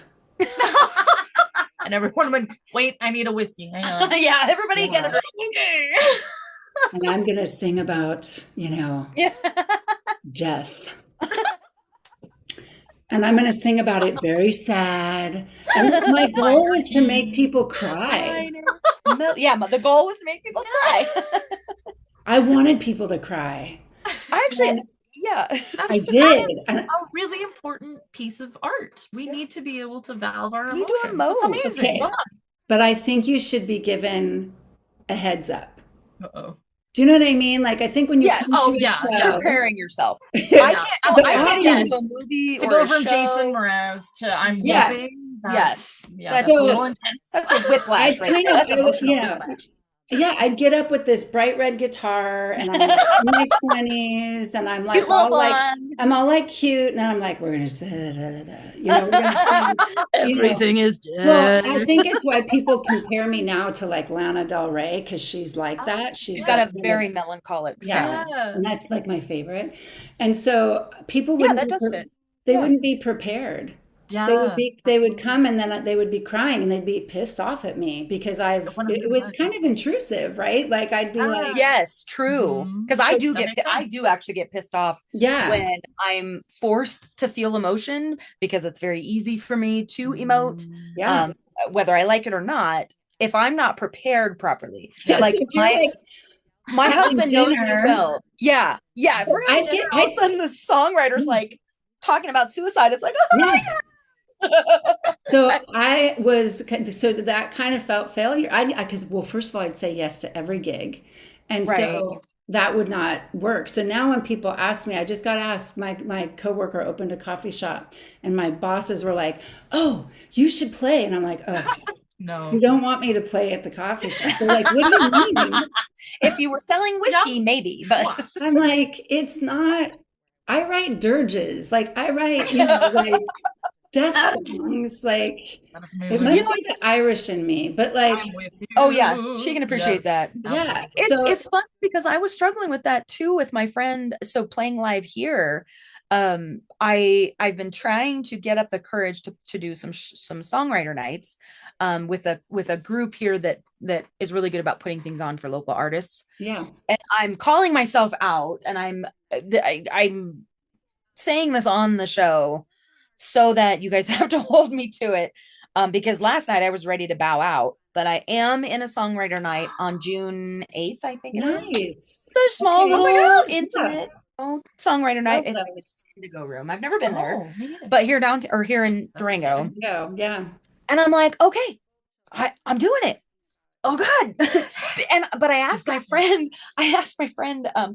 And everyone would wait. I need a whiskey. Hang on. Yeah, everybody Yeah. get it. Okay. And I'm going to sing about, Yeah. death. And I'm going to sing about it very sad. And my goal was to make people cry. Yeah, the goal was to make people cry. I wanted people to cry. I actually, And yeah. I That did. is And a really important piece of art. We need to be able to valve our You do emotions. emote. That's amazing. Okay. Well but I think you should be given a heads up. done. Uh-oh. Do you know what I mean? Like I think when you Yes. come Oh, to a yeah, show, yeah. Preparing yourself. I Yeah. can't. The I can't go to a audience- movie To or go a from show. Jason Mraz to I'm Yes. weeping. Yes. Yeah, That's that's a just- little intense. That's a whiplash, I right kind there. of, That's emotional yeah, whiplash. yeah, I'd get up with this bright red guitar and I'm like in my 20s and I'm like Cute little all like blonde. I'm all like cute and then I'm like we're gonna we're gonna sing, Everything is Well, dead. I think it's why people compare me now to like Lana Del Rey because she's like that. She's got like a very melancholic yeah, sound. and that's like my favorite. And so people Yeah, wouldn't that be does fit. they Yeah. wouldn't be prepared. Yeah. They would absolutely. come and then they would be crying and they'd be pissed off at me because it was 100%. kind of intrusive, right? Like I'd be like, Yes, true. Mhm. Because I do That makes I sense. do actually get pissed off yeah, when I'm forced to feel emotion because it's very easy for me to emote, yeah. whether I like it or not, if I'm not prepared properly. Yes. Like So if you're like my having husband knows me dinner- well. Yeah. Yeah. If we're having I'd dinner, get- all of a sudden the songwriter's like talking about suicide. It's like, oh my yeah. So so that kind of felt failure. Because well, first of all, I'd say yes to every gig, and Right. so that would not work. So now when people ask me, I just got asked. My coworker opened a coffee shop, and my bosses were like, "Oh, you should play," and I'm like, "Oh, No. you don't want me to play at the coffee shop?" They're like, "What do you mean?" If you were selling whiskey, maybe, but I'm like, "It's not." I write dirges, like I write, like death songs, like. That's It amazing. must be the Irish in me, but like, I'm with you. oh yeah, she can appreciate that. yeah. absolutely. So It's fun because I was struggling with that too with my friend. So playing live here, I've been trying to get up the courage to do some songwriter nights, with a group here that is really good about putting things on for local artists. yeah, And I'm calling myself out, and I'm saying this on the show so that you guys have to hold me to it. Because last night I was ready to bow out, but I am in a songwriter night on June 8th, I think it is. Nice. It's a small Okay. Oh my little God. Yeah. intimate songwriter night. Love It's like those. an Indigo Room. I've never been there, Oh, me neither. but here in That's Durango. exciting. Yeah. And I'm like, okay, I'm doing it. Oh God. But I asked my friend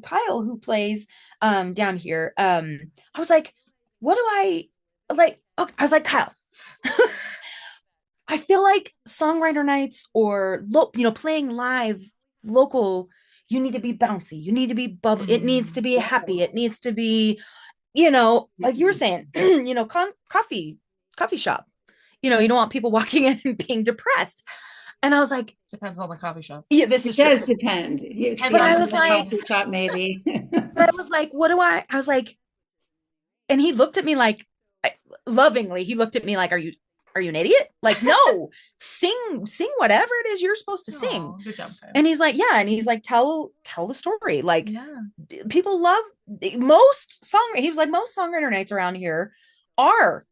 Kyle, who plays down here. I was like, what do I like? Okay, I was like, Kyle, I feel like songwriter nights or playing live local, you need to be bouncy, you need to be bubble, it needs to be happy, it needs to be, like you were saying, coffee shop. You don't want people walking in and being depressed. And I was like, depends on the coffee shop. yeah, this is It true. does depend. You see, But I I'm was in the like, coffee shop maybe. but I was like, I was like, and he looked at me like lovingly, he looked at me like, are you an idiot? Like, no, sing whatever it is you're supposed to sing. Good job, Kyle. And he's like, yeah. And he's like, tell the story. Like, Yeah. People love he was like, most songwriter nights around here are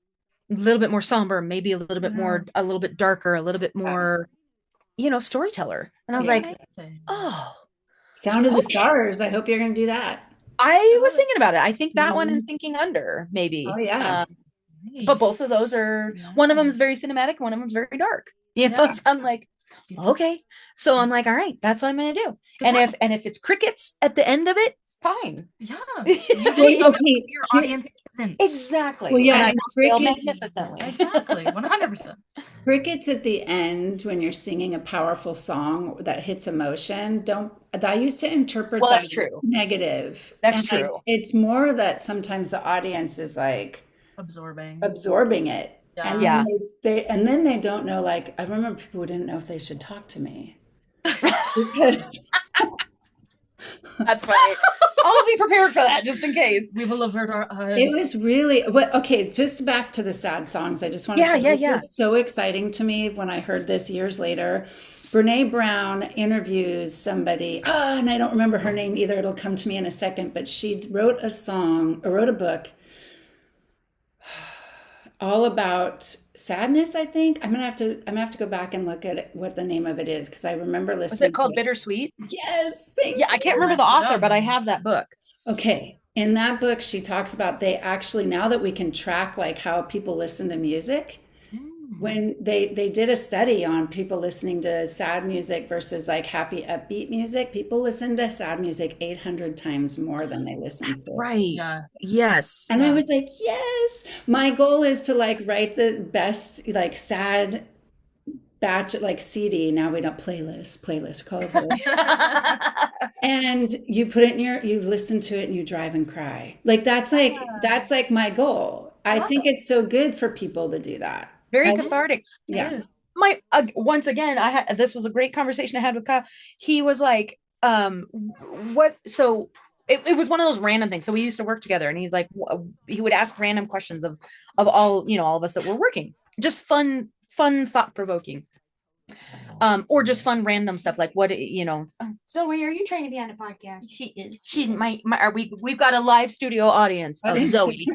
a little bit more somber, maybe a little bit darker, a little bit more, storyteller. And I was like, oh, Sound of the okay. Stars. I hope you're going to do that. I was thinking about it. I think that one and Sinking Under, maybe. Oh yeah. Nice. But both of those are, one of them is very cinematic, one of them is very dark. So I'm like, okay. So I'm like, all right, that's what I'm gonna do. And if it's crickets at the end of it, fine. Yeah. You just your audience isn't. Exactly. Well, yeah, and crickets, magnificently. Exactly. 100%. Crickets at the end when you're singing a powerful song that hits emotion. I used to interpret that that's true. Negative. That's true. It's more that sometimes the audience is like absorbing it. Yeah. And then they don't know, like, I remember people who didn't know if they should talk to me. Because that's funny. I'll be prepared for that just in case. We will avert our eyes. It was really, okay, just back to the sad songs. I just want to say this was so exciting to me when I heard this years later. Brene Brown interviews somebody, and I don't remember her name either. It'll come to me in a second, but she wrote a book all about sadness, I think. I'm gonna have to go back and look at what the name of it is, because I remember listening. Was it called Bittersweet? Yes, thank you. I can't remember the author, but I have that book. Okay. In that book, she talks about they actually, now that we can track like how people listen to music, when they did a study on people listening to sad music versus like happy upbeat music, people listen to sad music 800 times more than they listen to. Right. Yeah. Yes. And I was like, yes, my goal is to like write the best like sad batch, like CD. Now we don't playlist, we call it playlist. And you put it in you listen to it and you drive and cry. Like that's like my goal. I think it's so good for people to do that. Very cathartic. Yeah. Once again, this was a great conversation I had with Kyle. He was like, what? So it was one of those random things. So we used to work together, and he's like, he would ask random questions of all, all of us that were working, just fun, thought provoking. Or just fun random stuff like what Zoe, are you trying to be on a podcast? She is. She's we've got a live studio audience of Zoe.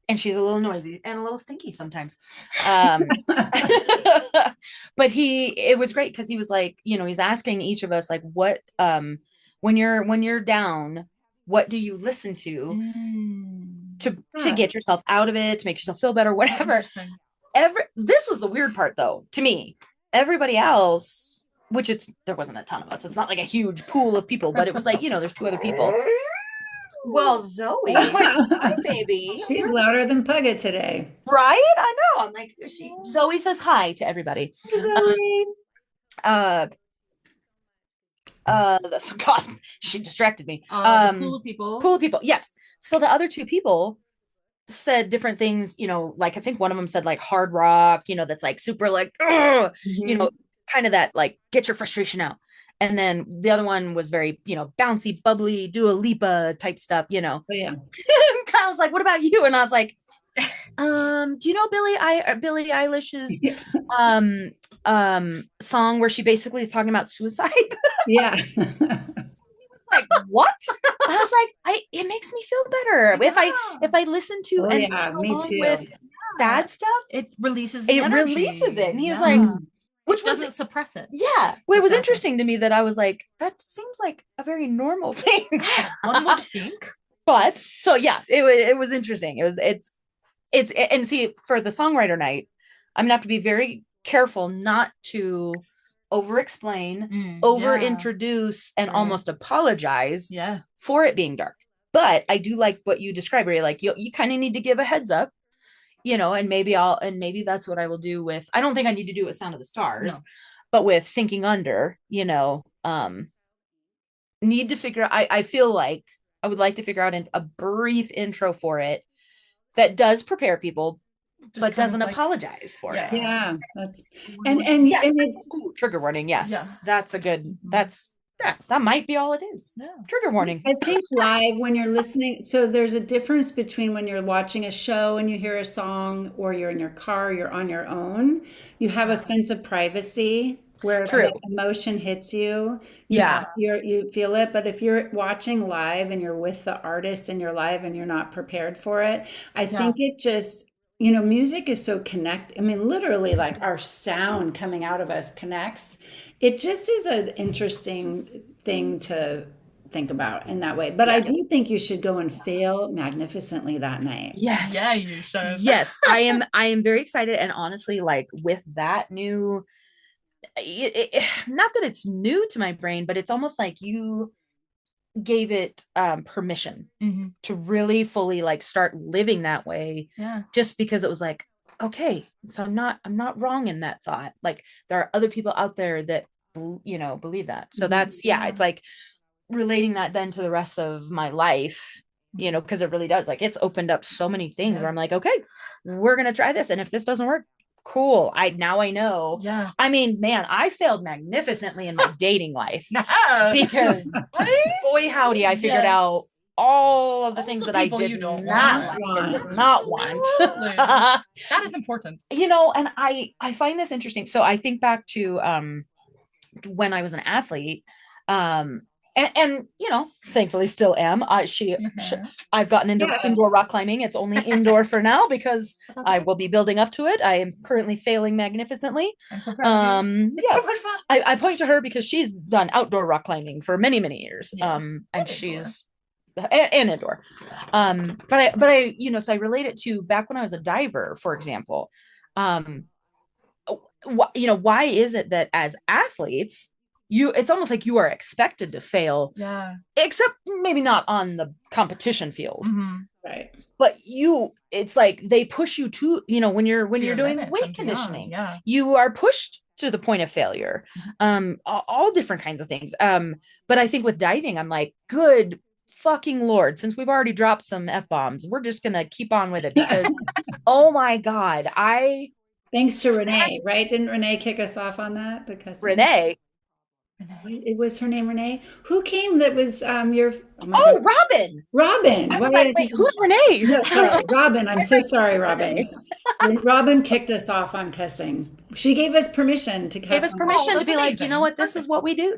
And she's a little noisy and a little stinky sometimes. But it was great because he was like, he's asking each of us like, what when you're down, what do you listen to get yourself out of it, to make yourself feel better, whatever. This was the weird part though, to me. Everybody else, there wasn't a ton of us. It's not like a huge pool of people, but it was like, there's 2 other people. Well, Zoe, hi, baby. She's louder than Pugga today. Right? I know. I'm like, Zoe says hi to everybody. God, she distracted me. Pool of people. Yes. So the other 2 people said different things, like I think one of them said like hard rock, that's like super like, kind of that like get your frustration out. And then the other one was very, bouncy, bubbly, Dua Lipa type stuff, Oh, yeah. Kyle's like, what about you? And I was like, do you know Billie Eilish's song where she basically is talking about suicide? Yeah. like, what? I was like, it makes me feel better. If I listen to Oh and sing yeah, me along with too. sad stuff, It releases the it energy. releases it. And he was Yeah. like, which It doesn't suppress it. yeah. Well, it was Exactly. interesting to me that I was like, that seems like a very normal thing. One would think. But so yeah, it was interesting. It's and see, for the songwriter night, I'm gonna have to be very careful not to over explain, over introduce, and almost apologize for it being dark. But I do like what you described, where you're like, you kind of need to give a heads up, and maybe that's what I will do with, I don't think I need to do it with Sound of the Stars, but with Sinking Under, need to figure out, I feel like I would like to figure out a brief intro for it that does prepare people, but doesn't apologize for it. Yeah, that's and it's trigger warning. Yes, that's a good. That might be all it is. Yeah. Trigger warning. I think live when you're listening, so there's a difference between when you're watching a show and you hear a song, or you're in your car, you're on your own. You have a sense of privacy where the emotion hits you. You feel it. But if you're watching live and you're with the artist and you're live and you're not prepared for it, I think it just, music is so connect. I mean, literally, like our sound coming out of us connects. It just is an interesting thing to think about in that way. But I do think you should go and fail magnificently that night. Yes. Yeah, you should. Yes, I am very excited. And honestly, like with that new, not that it's new to my brain, but it's almost like you gave it permission to really fully like start living that way, just because it was like, okay, so I'm not wrong in that thought. Like there are other people out there that believe that. So that's it's like relating that then to the rest of my life, because it really does, like, it's opened up so many things where I'm like, okay, we're gonna try this, and if this doesn't work, cool, I know. I mean, man, I failed magnificently in my dating life because boy howdy, I figured out all of the things that I did not want. That is important. And I find this interesting. So I think back to when I was an athlete, and thankfully still am. I've gotten into indoor rock climbing. It's only indoor for now because I will be building up to it. I am currently failing magnificently. So much fun. I point to her because she's done outdoor rock climbing for many, many years. And she's and indoor. But I so I relate it to back when I was a diver, for example. Why is it that as athletes, it's almost like you are expected to fail, except maybe not on the competition field, right? But it's like they push you to, when you're doing weight conditioning, you are pushed to the point of failure, all different kinds of things. But I think with diving, I'm like, good fucking Lord, since we've already dropped some F-bombs, we're just gonna keep on with it, because oh my God, thanks to Renee, right? Didn't Renee kick us off on that? Because Renee. It was her name, Renee. Who came that was your... Robin. Robin. I was like, wait, who's Renee? No, sorry, Robin. I'm so sorry, Robin. Robin kicked us off on cussing. She gave us permission to cuss. Gave us permission to be like, you know what? This is what we do.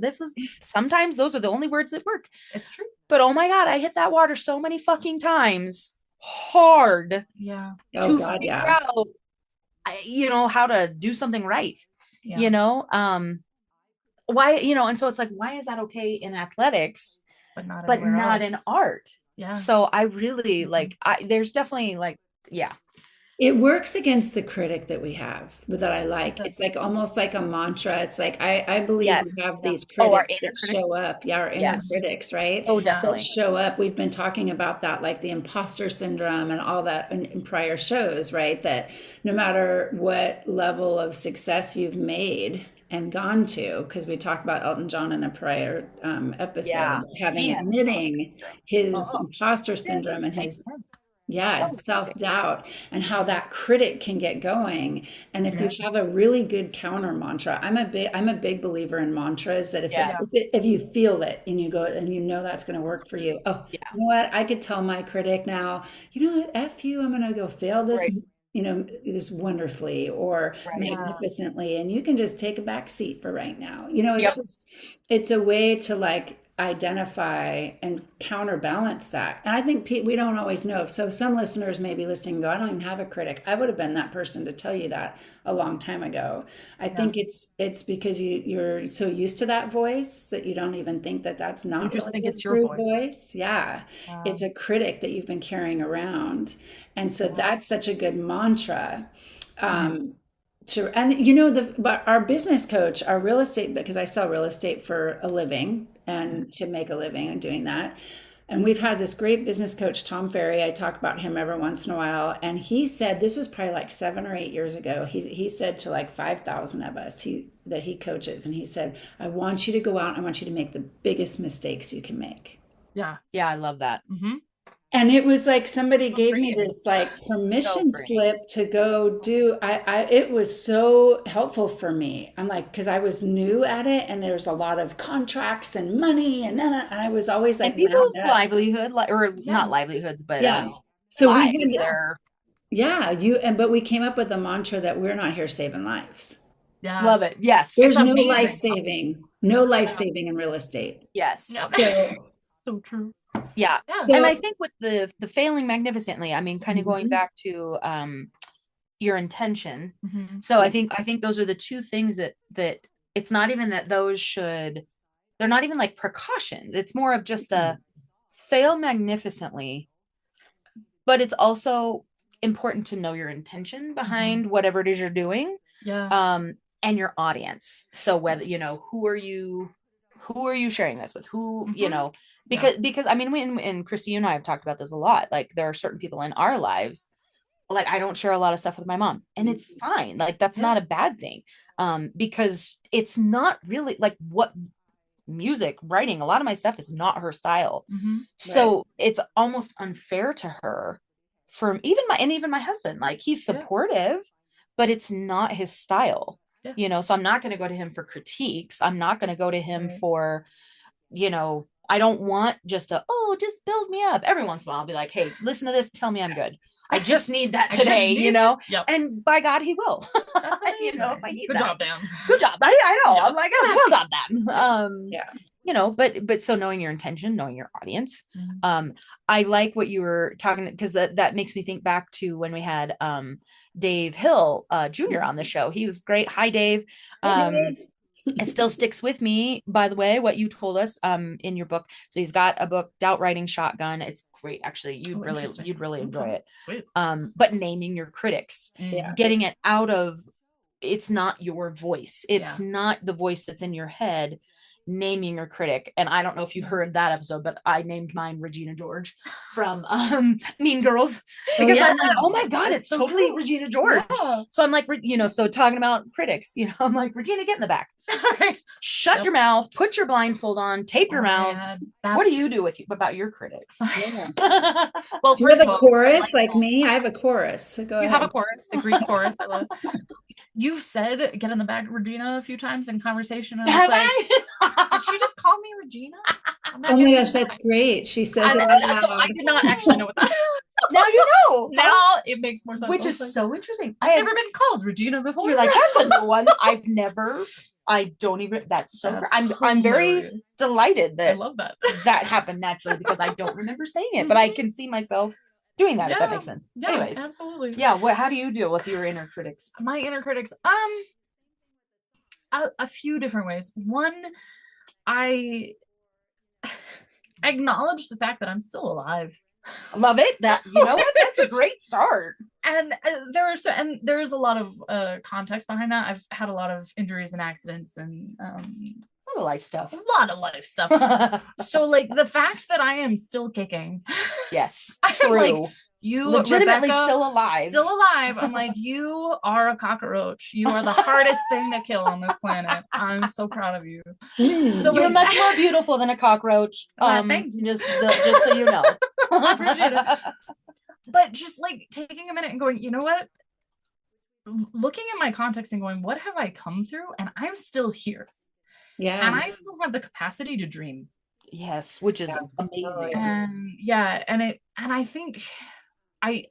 Sometimes those are the only words that work. It's true. But oh my God, I hit that water so many fucking times hard. Yeah. Oh God, yeah. Out, how to do something right. Why, and so it's like, why is that okay in athletics, but not in art? So I really there's definitely it works against the critic that we have, that I like. It's like almost like a mantra. It's like I believe we have these critics that show up. Our inner critics, right? Oh, definitely. That show up. We've been talking about that, like the imposter syndrome and all that in prior shows, right? That no matter what level of success you've made and gone to, because we talked about Elton John in a prior episode, admitting his imposter syndrome and his self-doubt, and how that critic can get going. And if you have a really good counter mantra, I'm a big believer in mantras, that if you feel it and you go and that's going to work for you. You know what? I could tell my critic now, you know what? F you, I'm going to go fail this. This wonderfully or magnificently, and you can just take a back seat for right now. It's a way to like identify and counterbalance that. And I think we don't always know. So some listeners may be listening and go, I don't even have a critic. I would have been that person to tell you that a long time ago. I Yeah. think it's because you're so used to that voice that you don't even think that that's You not just really think a it's your true voice. Yeah. It's a critic that you've been carrying around. And so Yeah. that's such a good mantra. Mhm. And you know, but our business coach, our real estate, because I sell real estate for a living and to make a living and doing that. And we've had this great business coach, Tom Ferry. I talk about him every once in a while. And he said, this was probably like 7 or 8 years ago. He said to like 5,000 of us that he coaches, and he said, I want you to go out. I want you to make the biggest mistakes you can make. Yeah. Yeah, I love that. Mm-hmm. And it was like somebody So gave me freeing. this like permission freeing. slip to go do. It was so helpful for me. I'm like, because I was new at it, and there's a lot of contracts and money, and I was always like And people's wound up. livelihood, or Yeah. not livelihoods, but Yeah. So we lives. had, They're but we came up with a mantra that we're not here saving lives. Yeah. love it. Yes. There's It's no amazing. life saving, no life saving in real estate. Yes. Yeah. So So true. Yeah. Yeah. So And I think with the failing magnificently, I mean, kind of going Mhm. back to your intention. Mhm. So Yeah. I think those are the two things that it's not even that they're not even like precautions. It's more of just a fail magnificently, but it's also important to know your intention behind whatever it is you're doing. Yeah. And your audience. So whether, Yes. who are you sharing this with? Who, Mhm. because I mean, and Christy, you and I have talked about this a lot. Like there are certain people in our lives, like I don't share a lot of stuff with my mom, and it's fine. Like that's Yeah. not a bad thing. Because it's not really like what music writing, a lot of my stuff is not her style. Mhm. So it's almost unfair to her for even my husband, like he's Yeah. supportive, but it's not his style. Yeah. So I'm not going to go to him for critiques. I'm not going to go to him Right. for, I don't want just just build me up. Every once in a while I'll be like, hey, listen to this, tell me I'm good. I just need that I just today, need it. Yep. and by God, he will. That's amazing. If I need Good that. job, Dan. Good job. I know. Yes. I'm like, oh, well done, Dan. Yeah. But so knowing your intention, knowing your audience. Mhm. I like what you were talking, because that makes me think back to when we had Dave Hill Jr. on the show. He was great. Hi, Dave. It still sticks with me, by the way, what you told us in your book. So he's got a book, Doubt Writing Shotgun. It's great, actually. You'd really enjoy it. Sweet. But naming your critics, Yeah. getting it out of, it's not your voice. It's not the voice that's in your head. Naming your critic. And I don't know if you heard that episode, but I named mine Regina George from Mean Girls, because I said, oh my God, it's so totally true. Regina George. Yeah. So I'm like, so talking about critics, I'm like, Regina, get in the back. Shut your mouth, put your blindfold on, tape your mouth. What do you do about your critics? Well, do you have a chorus like me? I have a chorus. So go ahead. You have a chorus, the Greek chorus. I love. You've said "get in the bag, Regina" a few times in conversation. And Have did she just call me Regina? Oh my gosh, that's great. She says it out loud. So I did not actually know what that. Now you know. Now it makes more sense. Which is so interesting. I've never been called Regina before. You're like, that's a new one. I don't even. That's so. I'm very delighted that I love that happened naturally, because I don't remember saying it, but I can see myself doing that. If that makes sense. Yeah, anyways, absolutely. Yeah. How do you deal with your inner critics? My inner critics. A few different ways. One, I acknowledge the fact that I'm still alive. Love it. That that's a great start. And there's a lot of context behind that. I've had a lot of injuries and accidents and a lot of life stuff. So like the fact that I am still kicking. Yes, true. Like, you legitimately Rebecca, still alive. I'm like, you are a cockroach. You are the hardest thing to kill on this planet. I'm so proud of you. So you're much more beautiful than a cockroach. Thank you. Just so you know. I appreciate it. But just like taking a minute and going, you know what? Looking at my context and going, what have I come through? And I'm still here. Yeah. And I still have the capacity to dream. Yes, which is amazing. And I think I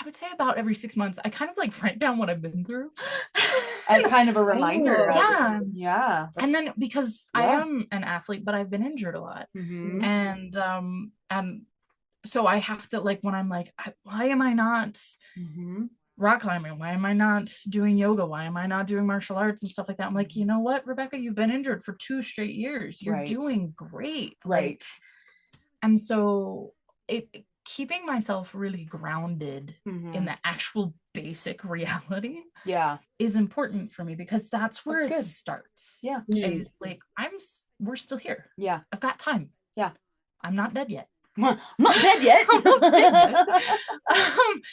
would say about every 6 months, I kind of like write down what I've been through. as kind of a reminder. Yeah. Yeah. And then because I am an athlete, but I've been injured a lot. And so I have to, like, when I'm like, why am I not rock climbing? Why am I not doing yoga? Why am I not doing martial arts and stuff like that? I'm like, you know what, Rebecca, you've been injured for 2 straight years. You're doing great. Right. Like, and so keeping myself really grounded in the actual basic reality is important for me, because that's where it starts. Yeah. Is like, we're still here. Yeah. I've got time. Yeah. I'm not dead yet. I'm not dead yet.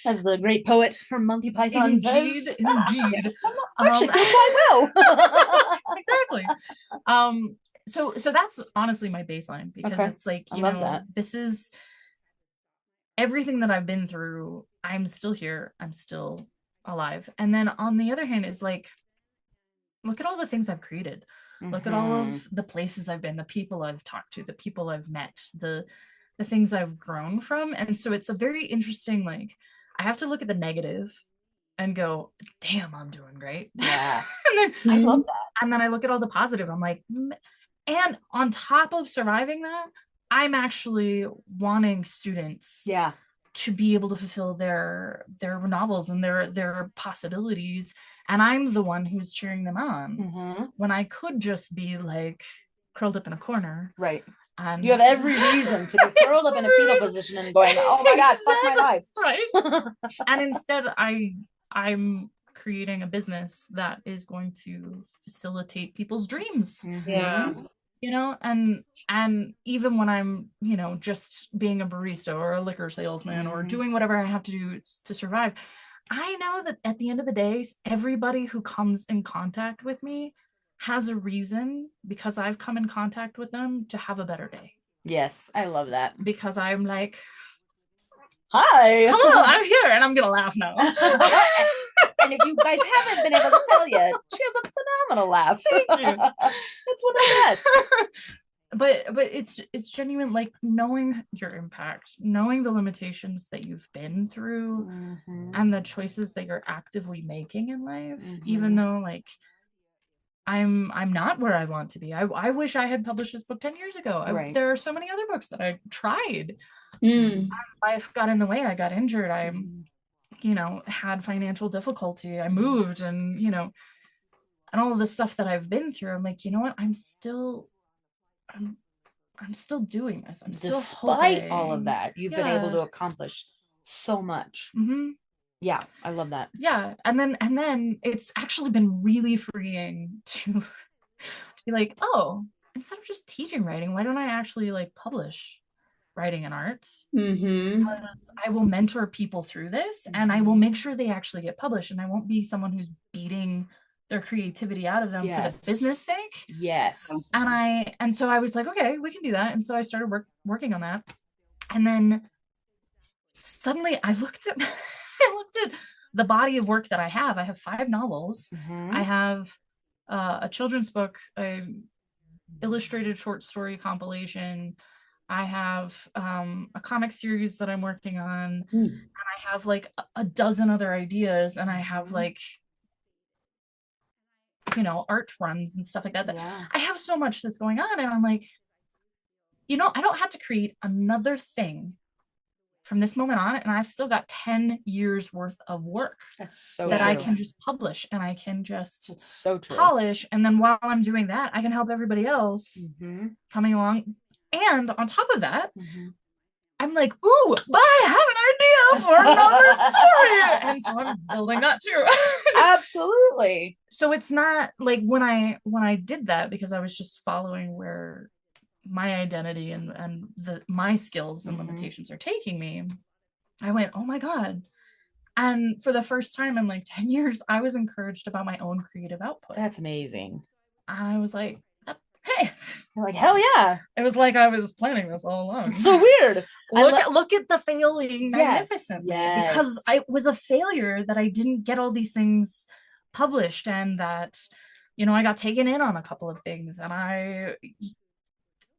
As the great poet from Monty Python says. Indeed. I'm actually feel quite well. Exactly. So that's honestly my baseline, because it's like, you know, this is everything that I've been through. I'm still here. I'm still alive. And then on the other hand is like, look at all the things I've created. Look at all of the places I've been, the people I've talked to, the people I've met, the things I've grown from. And so it's a very interesting, like, I have to look at the negative and go, damn, I'm doing great. Yeah. And then I love that. And then I look at all the positive. I'm like, and on top of surviving that, I'm actually wanting students to be able to fulfill their novels and their possibilities. And I'm the one who's cheering them on when I could just be like curled up in a corner. Right. And you have every reason to be curled up in a fetal position and going, oh my God, fuck my life. Right. And instead I'm creating a business that is going to facilitate people's dreams. Yeah. You know, and even when I'm, you know, just being a barista or a liquor salesman or doing whatever I have to do to survive, I know that at the end of the day, everybody who comes in contact with me has a reason, because I've come in contact with them, to have a better day. Yes, I love that. Because I'm like, hi, hello, I'm here, and I'm gonna laugh now. And if you guys haven't been able to tell yet, she has a phenomenal laugh. Thank you. That's one of the best. But it's genuine, like, knowing your impact, knowing the limitations that you've been through, and the choices that you're actively making in life, even though, like, I'm not where I want to be. I wish I had published this book 10 years ago. There are so many other books that I tried. Life got in the way. I got injured. I you know, had financial difficulty. I moved, and, you know, and all of the stuff that I've been through. I'm like, you know what? I'm still doing this. I'm still despite all of that, you've been able to accomplish so much. Yeah, I love that. Yeah. And then it's actually been really freeing to be like, oh, instead of just teaching writing, why don't I actually, like, publish writing and art? I will mentor people through this, and I will make sure they actually get published, and I won't be someone who's beating their creativity out of them for the business sake. Yes. And so I was like, okay, we can do that. And so I started working on that. And then suddenly I looked at the body of work that I have. I have 5 novels. I have a children's book, a illustrated short story compilation. I have a comic series that I'm working on, and I have like a dozen other ideas, and I have, like, you know, art runs and stuff like that. I have so much that's going on, and I'm like, you know, I don't have to create another thing from this moment on, and I've still got 10 years worth of work that I can just publish, and I can just polish, and then while I'm doing that, I can help everybody else coming along. And on top of that, I'm like, ooh, but I have an idea for another story. And so I'm building that too. Absolutely. So it's not like when I did that, because I was just following where my identity and my skills and limitations are taking me, I went, oh my God. And for the first time in like 10 years, I was encouraged about my own creative output. That's amazing. And I was like, hey, you're like, hell yeah. It was like I was planning this all along. It's so weird. Look at the failing magnificently. Because I was a failure that I didn't get all these things published, and that, you know, I got taken in on a couple of things, and I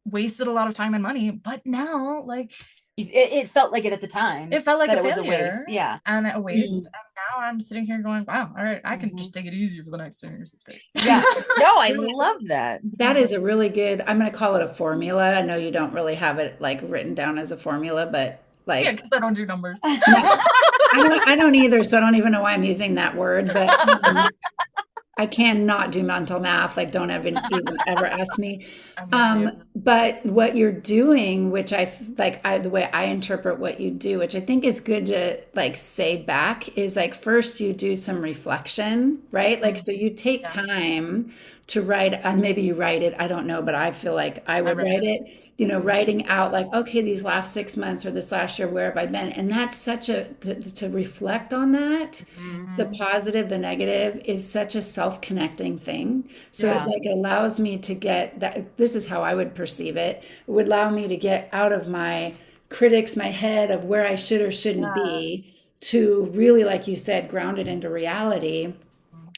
wasted a lot of time and money. But now, like, it felt like it at the time. It felt like that a it was a failure waste. Yeah. and a waste. Mm. And now I'm sitting here going, wow, all right, I can just take it easy for the next 10 years. It's great. Yeah. No, I love that. That is a really good, I'm going to call it a formula. I know you don't really have it like written down as a formula, but Yeah, like, because I don't do numbers. no, I don't either. So I don't even know why I'm using that word, but I cannot do mental math. Like, don't even ever ask me. I'm with you. But what you're doing, which the way I interpret what you do, which I think is good to like say back, is like first you do some reflection, right? Like, so you take Yeah. time to write, and maybe you write it, I don't know, but I feel like I would read write it, writing out like, okay, these last 6 months or this last year, where have I been? And that's such to reflect on that, the positive, the negative is such a self-connecting thing. So it Yeah. like allows me to get that, this is how I would perceive it. It would allow me to get out of my critics, my head of where I should or shouldn't be, to really, like you said, ground it into reality.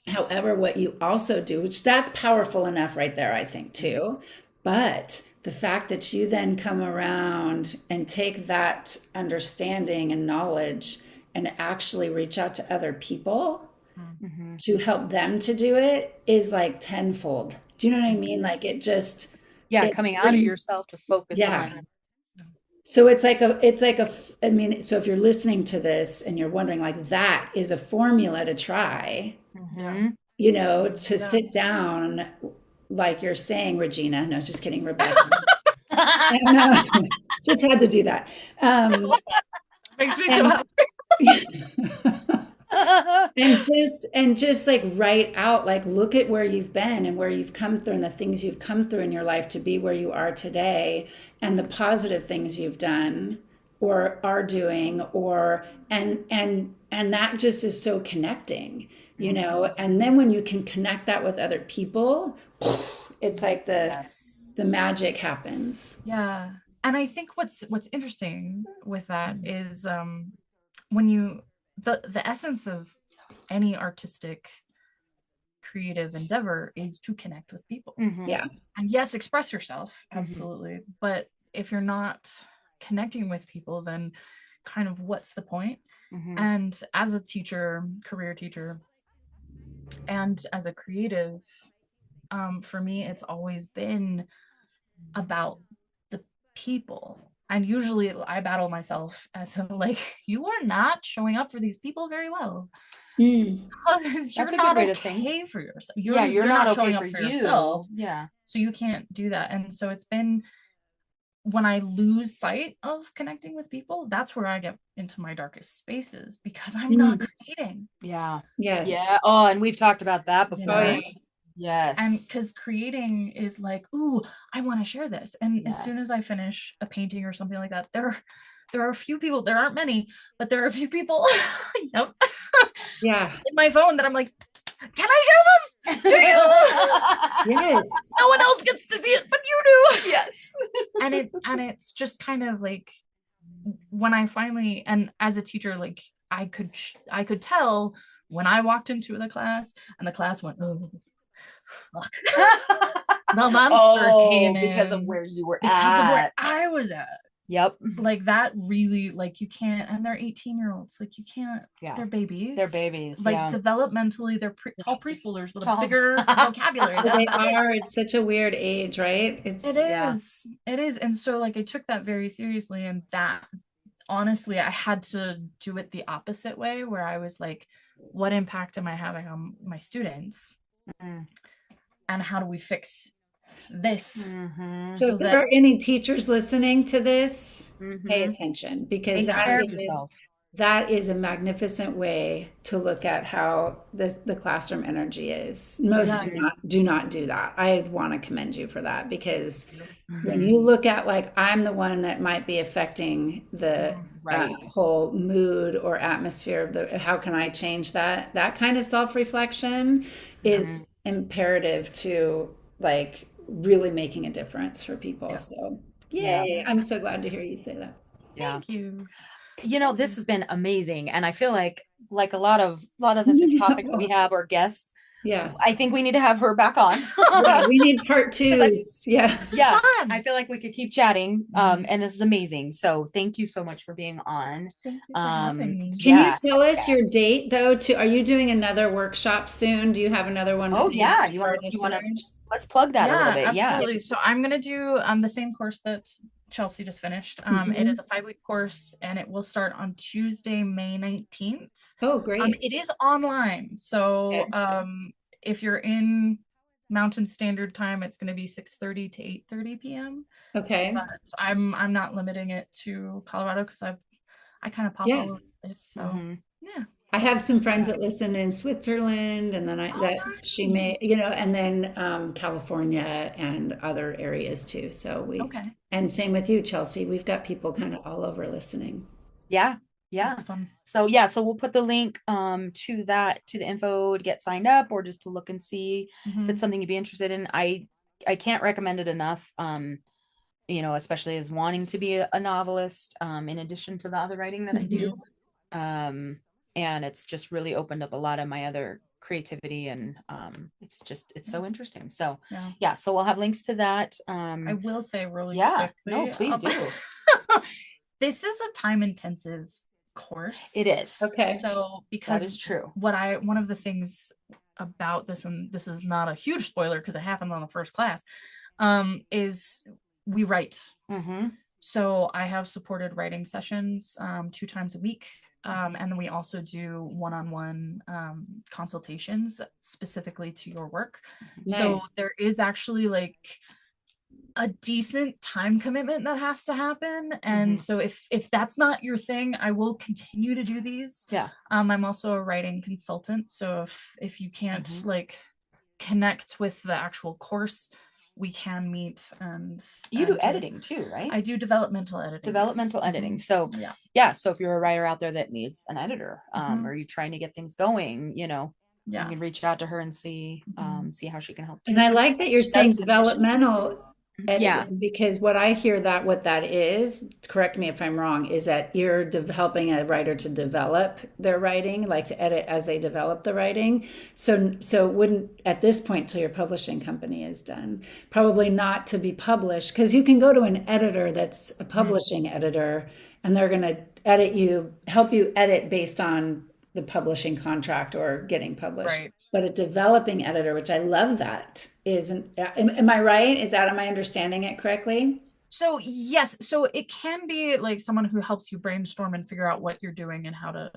However, what you also do, which that's powerful enough right there, I think too. But the fact that you then come around and take that understanding and knowledge and actually reach out to other people to help them to do it is like tenfold. Do you know what I mean? Like Yeah, it coming out of brings, yourself to focus yeah. on. So I mean, so if you're listening to this and you're wondering, like, that is a formula to try, Yeah. to sit down, like you're saying, Regina. No, just kidding, Rebecca. And, just had to do that. Makes me so And happy. and just like write out, like, look at where you've been and where you've come through and the things you've come through in your life to be where you are today, and the positive things you've done or are doing, or and that just is so connecting, and then when you can connect that with other people, it's like Yes. the magic happens. Yeah. And I think what's interesting with that is when you the essence of any artistic creative endeavor is to connect with people. Yeah. And yes, express yourself, absolutely. But if you're not connecting with people, then kind of what's the point? And as a teacher, career teacher, and as a creative, for me, it's always been about the people. And usually I battle myself as like, you are not showing up for these people very well. Because you're That's a not good way to okay think. for yourself. You're not okay showing up for for you. yourself. Yeah. So you can't do that. And so it's been when I lose sight of connecting with people, that's where I get into my darkest spaces, because I'm not creating. Yeah. Yes. Yeah. Oh, and we've talked about that before. Oh, yeah. Yes. And because creating is like, ooh, I want to share this. And as soon as I finish a painting or something like that, there are a few people, there aren't many, but there are a few people yep, Yeah. in my phone that I'm like, can I share this? Do you? Yes. No one else gets to see it, but you do. Yes. And it's just kind of like, when I finally, and as a teacher, like I could tell when I walked into the class and the class went, oh, fuck. The monster came in because of where you were because at. of where I was at. Yep. Like that really, like you can't, and they're 18-year-olds, like you can't, they're babies. They're babies. Like developmentally, they're tall preschoolers with a bigger vocabulary. They are. It's such a weird age, right? It is. And so like I took that very seriously, and that honestly, I had to do it the opposite way, where I was like, what impact am I having on my students? And how do we fix this? So if there are any teachers listening to this, pay attention, because that is a magnificent way to look at how the classroom energy is. Most do not do that. I want to commend you for that, because when you look at, like, I'm the one that might be affecting the whole mood or atmosphere of how can I change that? That kind of self-reflection is imperative to, like, really making a difference for people. So yay. I'm so glad to hear you say that. Thank you. This has been amazing, and I feel like a lot of the topics we have, or guests, Yeah. I think we need to have her back on. Yeah, we need part 'Cause I- twos. Yeah. yeah, Fun. I feel like we could keep chatting. Mhm. And this is amazing. So thank you so much for being on. Thank you for having me. Can you Yeah. tell us your date though? Are you doing another workshop soon? Do you have another one Oh coming up yeah. for our You want to, listeners? let's plug that a little Yeah, bit. Yeah. absolutely. So I'm gonna do the same course that Chelsea just finished. It Mhm. is a 5-week course, and it will start on Tuesday, May 19th. Oh, great. It is online, so Okay. if you're in Mountain Standard Time, it's going to be 6:30 to 8:30 p.m. Okay. But I'm not limiting it to Colorado because I kind of pop Yeah. all over this. So Mhm. yeah. I have some friends that listen in Switzerland, and then Oh, that she may, and then California and other areas too. So okay. and same with you, Chelsea. We've got people kind of all over listening. Yeah. Yeah. That's fun. So yeah, so we'll put the link to the info to get signed up, or just to look and see if it's something you'd be interested in. I can't recommend it enough. Especially as wanting to be a novelist, in addition to the other writing that I do. Um, and it's just really opened up a lot of my other creativity, and it's so interesting. So Yeah. so we'll have links to that. I will say really Yeah, quickly. no, please do. This is a time intensive course. It is. Okay. So because that is true. One of the things about this, and this is not a huge spoiler because it happens on the first class, is we write. Mm-hmm. So I have supported writing sessions 2 times a week. And then we also do one-on-one consultations specifically to your work. So Nice. there is actually like a decent time commitment that has to happen. And so if that's not your thing, I will continue to do these. Yeah. I'm also a writing consultant. So if you can't like connect with the actual course, we can meet. And you do editing too, right? I do developmental editing. Developmental editing. So so if you're a writer out there that needs an editor, or you're trying to get things going, you can reach out to her and see how she can help too. And I like that you're saying developmental Yeah. editing, because what I hear what that is, correct me if I'm wrong, is that you're helping a writer to develop their writing, like to edit as they develop the writing. So wouldn't, at this point till your publishing company is done, probably not to be published, because you can go to an editor that's a publishing editor, and they're going to help you edit based on the publishing contract or getting published. Right. But a developing editor, which I love that, am I right? Am I understanding it correctly? So yes, so it can be like someone who helps you brainstorm and figure out what you're doing and how to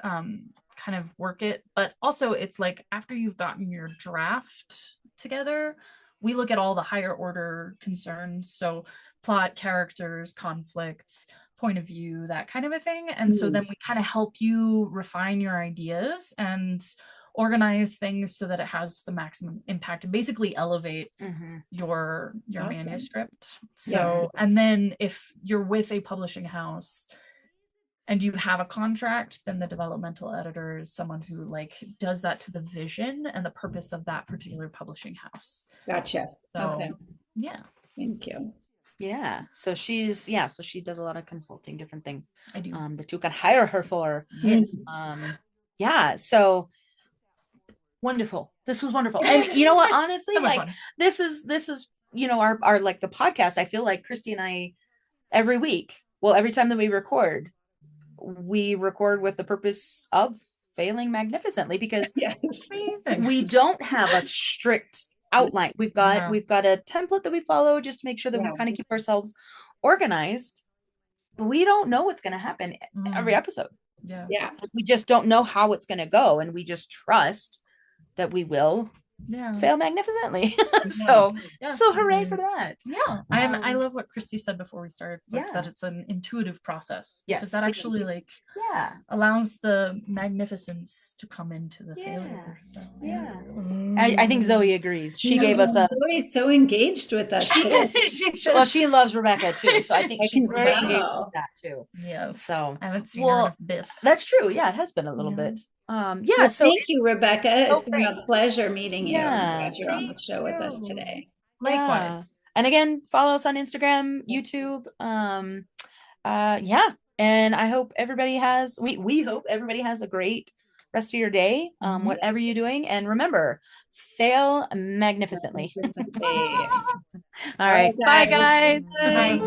kind of work it. But also it's like after you've gotten your draft together, we look at all the higher order concerns. So plot, characters, conflicts, point of view, that kind of a thing. And so then we kind of help you refine your ideas and organize things so that it has the maximum impact and basically elevate your Awesome. manuscript. So and then if you're with a publishing house and you have a contract, then the developmental editor is someone who like does that to the vision and the purpose of that particular publishing house. Gotcha. So, okay. Yeah. Thank you. Yeah. So she does a lot of consulting, different things. I do. That you can hire her for. Yes. So wonderful. This was wonderful. And you know what, honestly, So like this is our like the podcast. I feel like Christy and I every time that we record with the purpose of failing magnificently, because we don't have a strict outline. We've got a template that we follow just to make sure that we kind of keep ourselves organized, but we don't know what's going to happen every episode. Yeah. We just don't know how it's going to go, and we just trust that we will fail magnificently. So hooray for that. I love what Christy said before we started, that it's an intuitive process. Because that actually allows the magnificence to come into the failure. So, I think Zoe agrees. She gave us Zoe's so engaged with us. Well, she loves Rebecca too, so I think she's very engaged with that too. So I haven't seen her in a bit. That's true. It has been a little bit. So thank you, Rebecca. It's been a pleasure meeting you. I'm glad you're on the show with us today. Likewise. And again, follow us on Instagram, YouTube. And I hope everybody has we hope everybody has a great rest of your day, whatever you're doing. And remember, fail magnificently. All right. Bye, guys. Bye.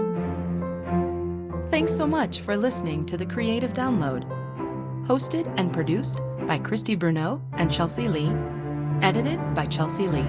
Thanks so much for listening to The Creative Download. Hosted and produced by Christy Bruneau and Chelsea Lee. Edited by Chelsea Lee.